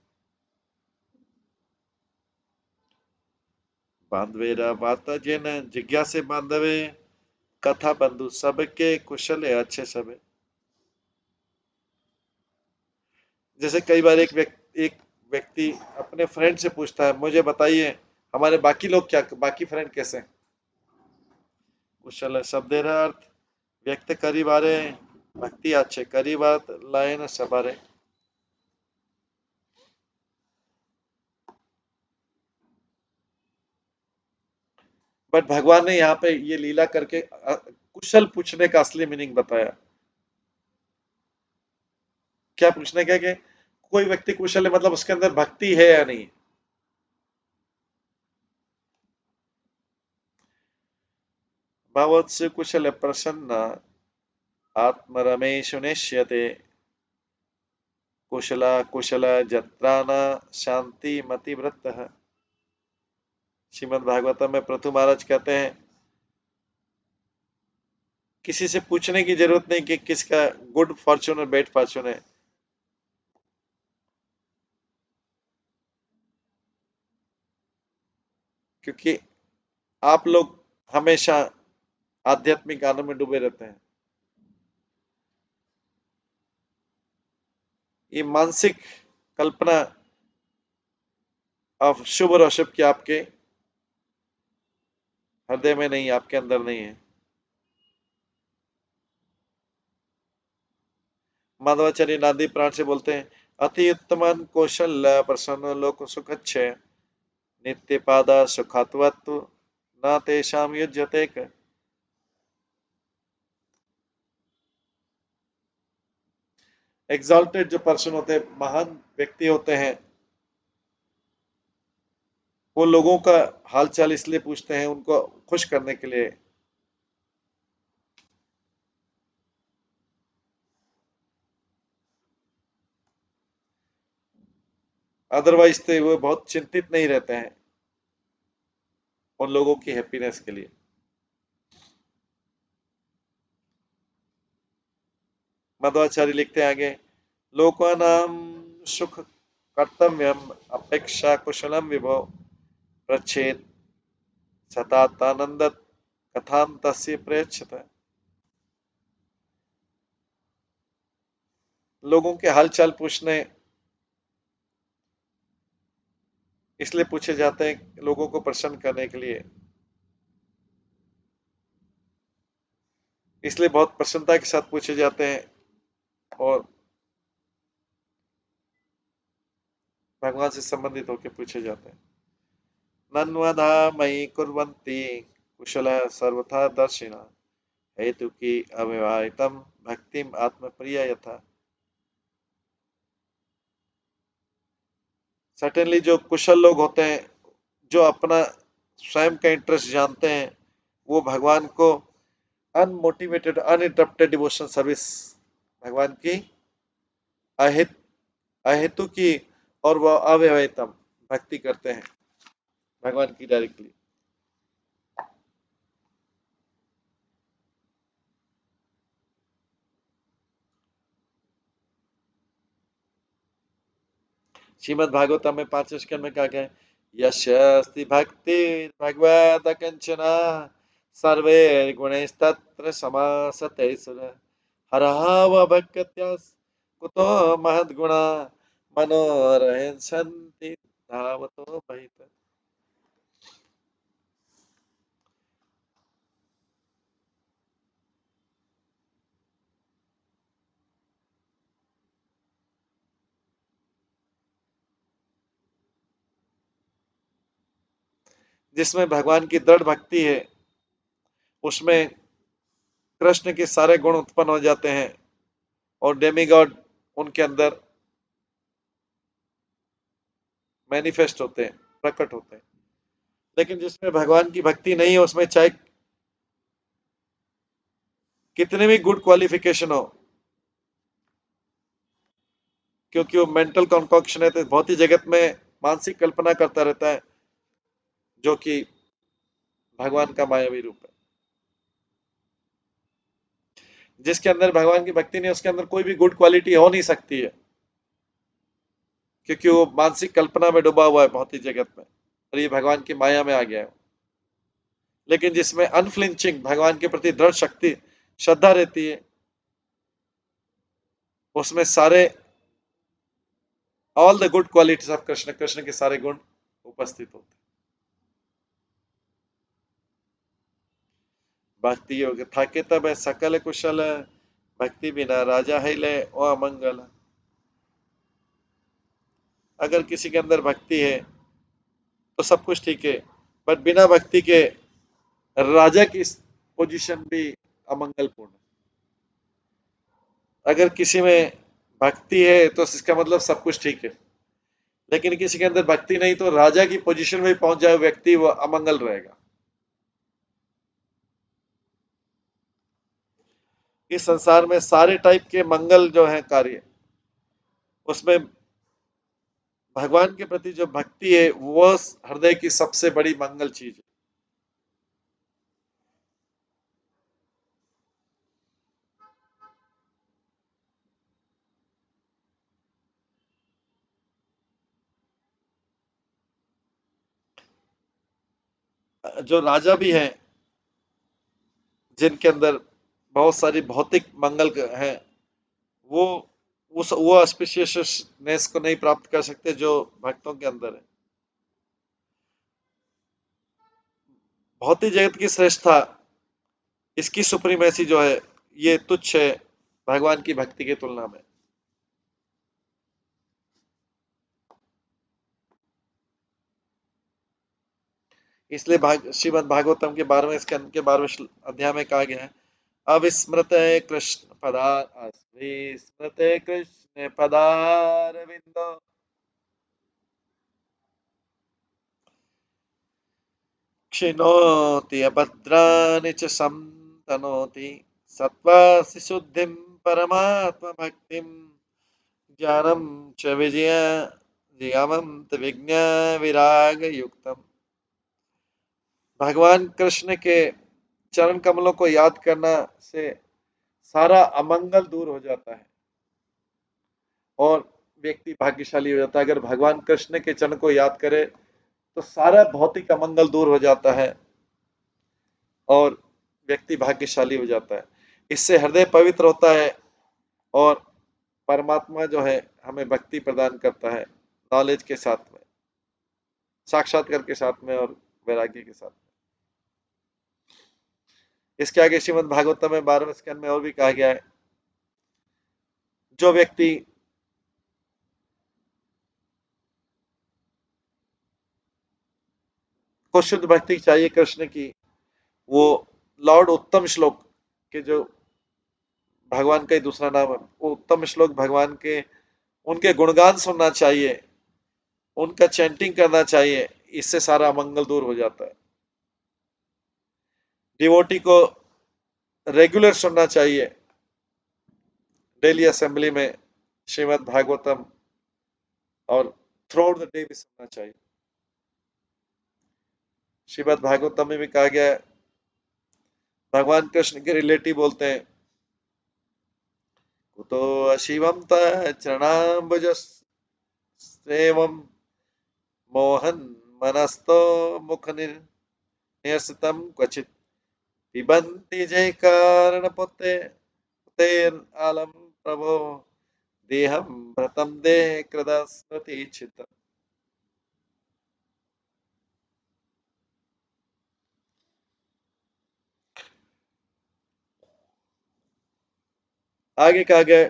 Speaker 1: बांधवेरा बाता जिन जिज्ञासे बांधवे, कथा बंधु सबके कुशल है अच्छे सब। जैसे कई बार एक व्यक्ति अपने फ्रेंड से पूछता है, मुझे बताइए हमारे बाकी लोग क्या, बाकी फ्रेंड कैसे हैं? कुशल शब्देर अर्थ व्यक्त करी बारे, भक्ति अच्छे करी बात लाए न सबारे। बट भगवान ने यहाँ पे ये लीला करके कुशल पूछने का असली मीनिंग बताया। क्या पूछने का कि कोई व्यक्ति कुशल है मतलब उसके अंदर भक्ति है या नहीं। भवत्सु कुशल प्रसन्न आत्मरमेशु नेष्यते कुशल कुशल जत्रा न शांति मतिव्रतः। श्रीमद् भागवतम में पृथु महाराज कहते हैं किसी से पूछने की जरूरत नहीं कि किसका गुड फॉर्चून और बैड फॉर्चून है, क्योंकि आप लोग हमेशा आध्यात्मिक आनंद में डूबे रहते हैं। ये मानसिक कल्पना of शुभ और अशुभ की आपके हृदय में नहीं, आपके अंदर नहीं है। माधवाचार्य नादी प्राण से बोलते हैं अति उत्तमन कौशल प्रसन्न लोक सुखच्छे नित्य पादा सुखात्वत्व न तेषाम युज्यते। एग्जॉल्टेड जो पर्सन होते हैं, महान व्यक्ति होते हैं, वो लोगों का हालचाल इसलिए पूछते हैं उनको खुश करने के लिए। अदरवाइज तो वो बहुत चिंतित नहीं रहते हैं उन लोगों की हैप्पीनेस के लिए। मध्वाचार्य लिखते हैं आगे लोकानां सुख कर्तव्यम अपेक्षा कुशलम विभो प्रच्छेद सतातानंद कथाम तस्य प्रेक्षत। लोगों के हालचाल पूछने इसलिए पूछे जाते हैं लोगों को प्रसन्न करने के लिए, इसलिए बहुत प्रसन्नता के साथ पूछे जाते हैं और भगवान से संबंधित होकर पूछे जाते हैं। नन्वधा मयि कुर्वन्ति कुशल सर्वथा दर्शिना हेतु की अविवाहितम भक्तिम आत्मप्रिय यथा। सर्टेनली जो कुशल लोग होते हैं, जो अपना स्वयं का इंटरेस्ट जानते हैं, वो भगवान को अनमोटिवेटेड अनइंटरप्टेड डिवोशन सर्विस, भगवान की अहित अहेतु की और वह अव्यवहितम भक्ति करते हैं भगवान की डायरेक्टली। श्रीमद् भागवतम में 5वें स्कंद में कहा गया है यस्यास्ति भक्ति भगवत कंचना सर्वे गुणैस्तत्र समासते सुर हरहाव भक्त्यास कुतो महद्गुणा मनोरहं सन्ति धावतो बहित। जिसमें भगवान की दृढ़ भक्ति है उसमें कृष्ण के सारे गुण उत्पन्न हो जाते हैं और डेमीगॉड उनके अंदर मैनिफेस्ट होते हैं, प्रकट होते हैं। लेकिन जिसमें भगवान की भक्ति नहीं है उसमें चाहे कितने भी गुड क्वालिफिकेशन हो, क्योंकि वो मेंटल कॉन्कॉक्शन है तो भौतिक जगत में मानसिक कल्पना करता रहता है जो कि भगवान का मायावी रूप है। जिसके अंदर भगवान की भक्ति नहीं उसके अंदर कोई भी गुड क्वालिटी हो नहीं सकती है, क्योंकि वो मानसिक कल्पना में डूबा हुआ है भौतिक जगत में और ये भगवान की माया में आ गया है। लेकिन जिसमें अनफ्लिंचिंग भगवान के प्रति दृढ़ शक्ति श्रद्धा रहती है उसमें सारे all the good qualities of Krishna, Krishna के सारे गुण उपस्थित होते हैं। भक्ति योग थाके तब है सकल कुशल भक्ति बिना राजा है ले ओ अमंगल। अगर किसी के अंदर भक्ति है तो सब कुछ ठीक है, बट बिना भक्ति के राजा की पोजीशन भी अमंगलपूर्ण। अगर किसी में भक्ति है तो इसका मतलब सब कुछ ठीक है, लेकिन किसी के अंदर भक्ति नहीं तो राजा की पोजीशन में पहुंच जाए व्यक्ति, वो अमंगल रहेगा। इस संसार में सारे टाइप के मंगल जो है कार्य, उसमें भगवान के प्रति जो भक्ति है वो हृदय की सबसे बड़ी मंगल चीज है। जो राजा भी हैं जिनके अंदर बहुत सारी भौतिक मंगल है, वो उस वो ऑस्पिशियसनेस को नहीं प्राप्त कर सकते जो भक्तों के अंदर है। भौतिक जगत की श्रेष्ठता, इसकी सुप्रीमेसी जो है, ये तुच्छ है भगवान की भक्ति की तुलना में। इसलिए श्रीमद् भागवतम के 12वें स्कंद के 12वें अध्याय में कहा गया है, अविस्मृत कृष्ण पदार अविस्मृत कृष्ण पदार विंदो क्षिणोति अभद्राणि च संतनोति सत्त्वासि शुद्धिं परमात्म भक्तिं ज्ञानं च विजयमन्त विज्ञा विराग युक्तम। भगवान कृष्ण के चरण कमलों को याद करना से सारा अमंगल दूर हो जाता है और व्यक्ति भाग्यशाली हो जाता है। अगर भगवान कृष्ण के चरण को याद करे तो सारा भौतिक अमंगल दूर हो जाता है और व्यक्ति भाग्यशाली हो जाता है। इससे हृदय पवित्र होता है और परमात्मा जो है हमें भक्ति प्रदान करता है, नॉलेज के साथ में, साक्षात्कार के साथ में और वैराग्य के साथ में। इसके आगे श्रीमद् भागवतम में 12वें स्कंद में और भी कहा गया है, जो व्यक्ति को शुद्ध भक्ति चाहिए कृष्ण की, वो लॉर्ड उत्तम श्लोक के जो भगवान का ही दूसरा नाम है, वो उत्तम श्लोक भगवान के उनके गुणगान सुनना चाहिए, उनका चैंटिंग करना चाहिए। इससे सारा अमंगल दूर हो जाता है। डिवोटी को रेगुलर सुनना चाहिए, डेली असेंबली में श्रीमद् भागवतम, और थ्रू आउट द डे भी सुनना चाहिए। श्रीमद् भागवतम में भी कहा गया है, भगवान कृष्ण के रिलेटिव बोलते हैं, कुतो अशिवम चरणाम्बुज सेवम मोहन मनस्तो मुख नियसितम क्वचित पिबन्ति जय कारण पुते पुतेर आलम प्रभो देहम भ्रतम देह कृदस्मृति चित्त। आगे कहा गया,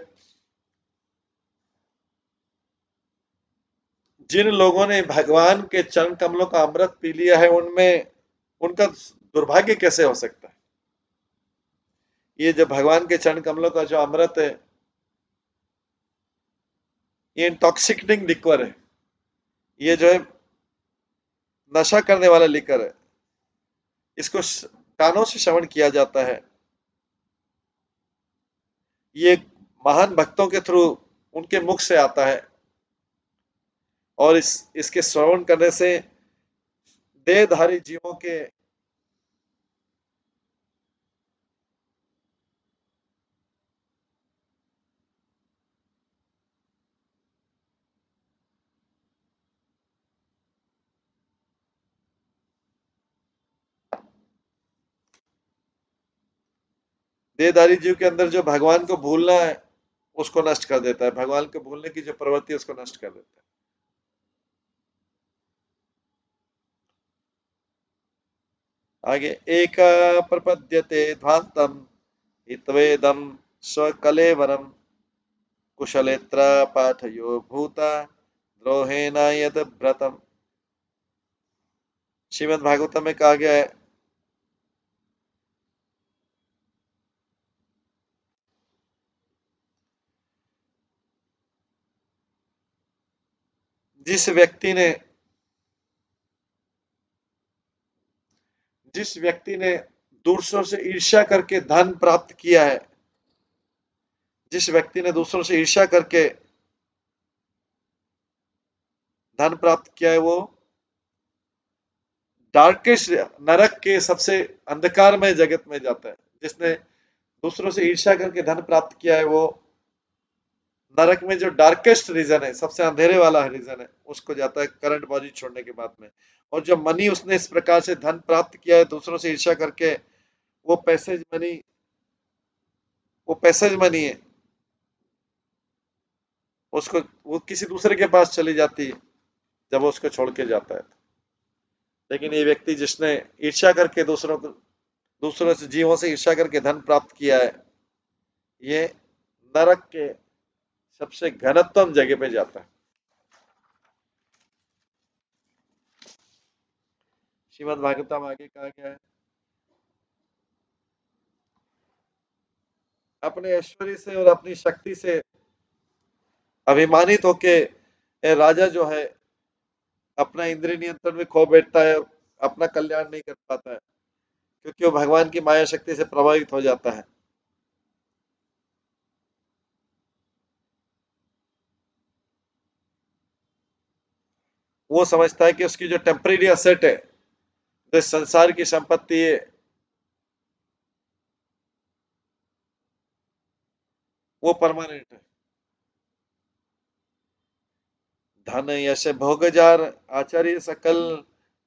Speaker 1: जिन लोगों ने भगवान के चरण कमलों का अमृत पी लिया है, उनमें उनका दुर्भाग्य कैसे हो सकता है। ये जो भगवान के चरण कमलों का जो अमृत है, ये इंटॉक्सिकेटिंग लिक्वर है, ये जो है नशा करने वाला लिक्वर है। इसको कानों से श्रवण किया जाता है। ये महान भक्तों के थ्रू उनके मुख से आता है और इसके श्रवण करने से देहधारी जीवों के देहधारी जीव के अंदर जो भगवान को भूलना है उसको नष्ट कर देता है। भगवान को भूलने की जो प्रवृत्ति है उसको नष्ट कर देता है। आगे, एक प्रपद्यते ध्वांतम हितवेदम स्वकलेवरम कुशलेत्र पाठयो भूता द्रोहेण यद व्रतम। श्रीमद् भागवतम में कहा गया है, जिस व्यक्ति ने जिस व्यक्ति ने दूसरों से ईर्ष्या करके धन प्राप्त किया है, जिस व्यक्ति ने दूसरों से ईर्ष्या करके धन प्राप्त किया है, वो डार्केस्ट नरक के सबसे अंधकारमय जगत में जाता है। जिसने दूसरों से ईर्ष्या करके धन प्राप्त किया है, वो नरक में जो डार्केस्ट रीजन है, सबसे अंधेरे वाला रीजन है, उसको जाता है करंट बॉडी छोड़ने के बाद में। और जो मनी उसने इस प्रकार से धन प्राप्त किया है दूसरों से ईर्ष्या करके, वो पैसेज मनी वो पैसेज मनी है, उसको वो किसी दूसरे के पास चली जाती है जब वो उसको छोड़ के जाता है। लेकिन ये व्यक्ति जिसने ईर्ष्या करके दूसरों से जीवों से ईर्ष्या करके धन प्राप्त किया है, ये नरक के सबसे घनतम जगह पे जाता है। श्रीमद् भागवतम आगे कहा गया है, अपने ऐश्वर्य से और अपनी शक्ति से अभिमानित होके राजा जो है अपना इंद्रिय नियंत्रण में खो बैठता है, अपना कल्याण नहीं कर पाता है, क्योंकि वो भगवान की माया शक्ति से प्रभावित हो जाता है। वो समझता है कि उसकी जो टेम्परेरी असेट है, जो संसार की संपत्ति है, वो परमानेंट है। धन यश भोग जार, आचार्य सकल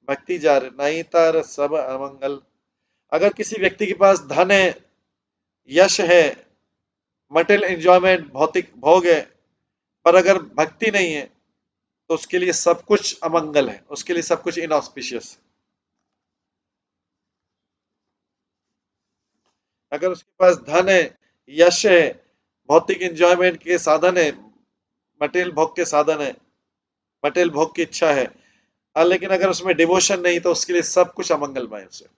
Speaker 1: भक्ति जार, नहीं तार सब अमंगल। अगर किसी व्यक्ति के पास धन है, यश है, मटेरियल एंजॉयमेंट, भौतिक भोग है, पर अगर भक्ति नहीं है, तो उसके लिए सब कुछ अमंगल है, उसके लिए सब कुछ इनऑस्पिशियस है। अगर उसके पास धन है, यश है, भौतिक एंजॉयमेंट के साधन है, मटेरियल भोग के साधन है, मटेरियल भोग की इच्छा है, लेकिन अगर उसमें डिवोशन नहीं, तो उसके लिए सब कुछ अमंगलमय है,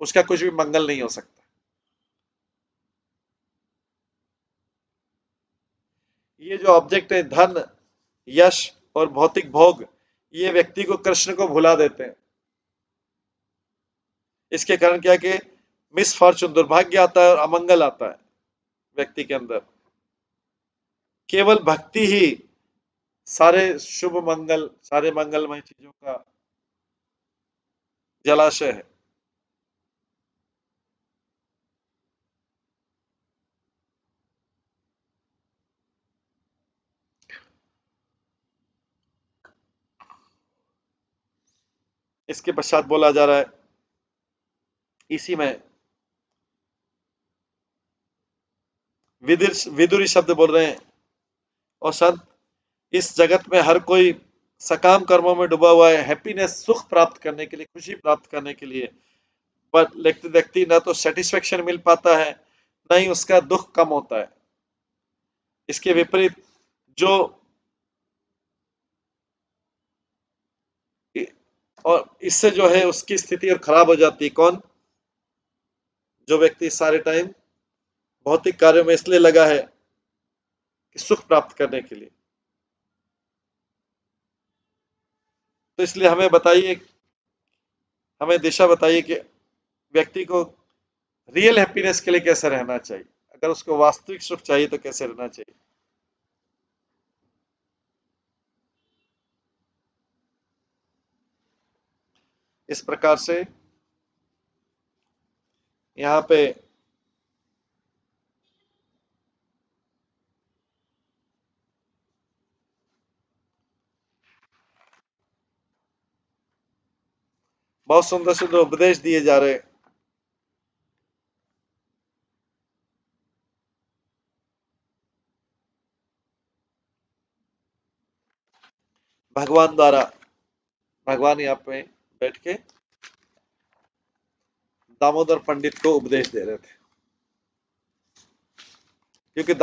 Speaker 1: उसका कुछ भी मंगल नहीं हो सकता। ये जो ऑब्जेक्ट है, धन, यश और भौतिक भोग, ये व्यक्ति को कृष्ण को भुला देते हैं। इसके कारण क्या कि मिसफॉर्चून, दुर्भाग्य आता है और अमंगल आता है व्यक्ति के अंदर। केवल भक्ति ही सारे शुभ मंगल, सारे मंगलमय चीजों का जलाशय है। इसके पश्चात बोला जा रहा है, इसी में विदुरी शब्द बोल रहे हैं, और संत, इस जगत में हर कोई सकाम कर्मों में डूबा हुआ है, हैप्पीनेस, सुख प्राप्त करने के लिए, खुशी प्राप्त करने के लिए। पर व्यक्ति व्यक्ति ना तो सेटिस्फेक्शन मिल पाता है, ना ही उसका दुख कम होता है। इसके विपरीत जो, और इससे जो है उसकी स्थिति और खराब हो जाती है। कौन? जो व्यक्ति सारे टाइम भौतिक कार्यों में इसलिए लगा है कि सुख प्राप्त करने के लिए। तो इसलिए हमें बताइए, हमें दिशा बताइए कि व्यक्ति को रियल हैप्पीनेस के लिए कैसे रहना चाहिए, अगर उसको वास्तविक सुख चाहिए तो कैसे रहना चाहिए। इस प्रकार से यहाँ पे बहुत सुंदर सुंदर उपदेश दिए जा रहे हैं भगवान द्वारा। भगवान यहाँ पे बैठ के दामोदर पंडित को उपदेश दे रहे थे, क्योंकि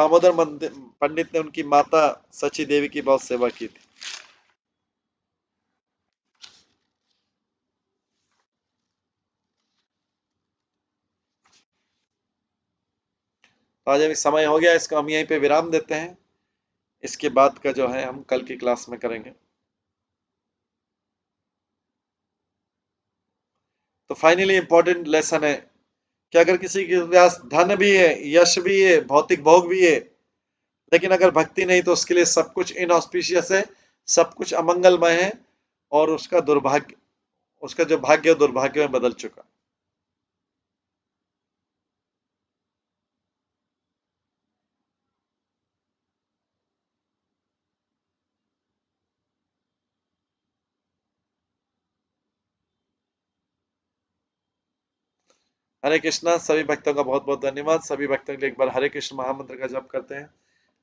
Speaker 1: पंडित ने उनकी माता सची देवी की बहुत सेवा की थी। तो आज अभी समय हो गया, इसको हम यहीं पे विराम देते हैं। इसके बाद का जो है हम कल की क्लास में करेंगे। तो फाइनली इंपॉर्टेंट लेसन है कि अगर किसी के पास धन भी है, यश भी है, भौतिक भोग भी है, लेकिन अगर भक्ति नहीं तो उसके लिए सब कुछ इनऑस्पिशियस है, सब कुछ अमंगलमय है, और उसका दुर्भाग्य, उसका जो भाग्य है दुर्भाग्य में बदल चुका। हरे कृष्णा। सभी भक्तों का बहुत बहुत धन्यवाद। सभी भक्तों के लिए एक बार हरे कृष्ण महामंत्र का जप करते हैं।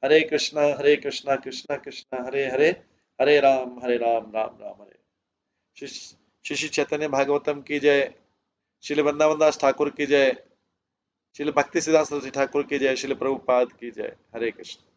Speaker 1: हरे कृष्णा कृष्णा कृष्णा हरे हरे, हरे राम राम राम हरे। श्री श्री श्री चैतन्य भागवतम की जय। श्रील वृंदावन दास ठाकुर की जय। श्रील भक्ति सिद्धांत सरस्वती ठाकुर की जय। श्रील प्रभुपाद की जय। हरे कृष्ण।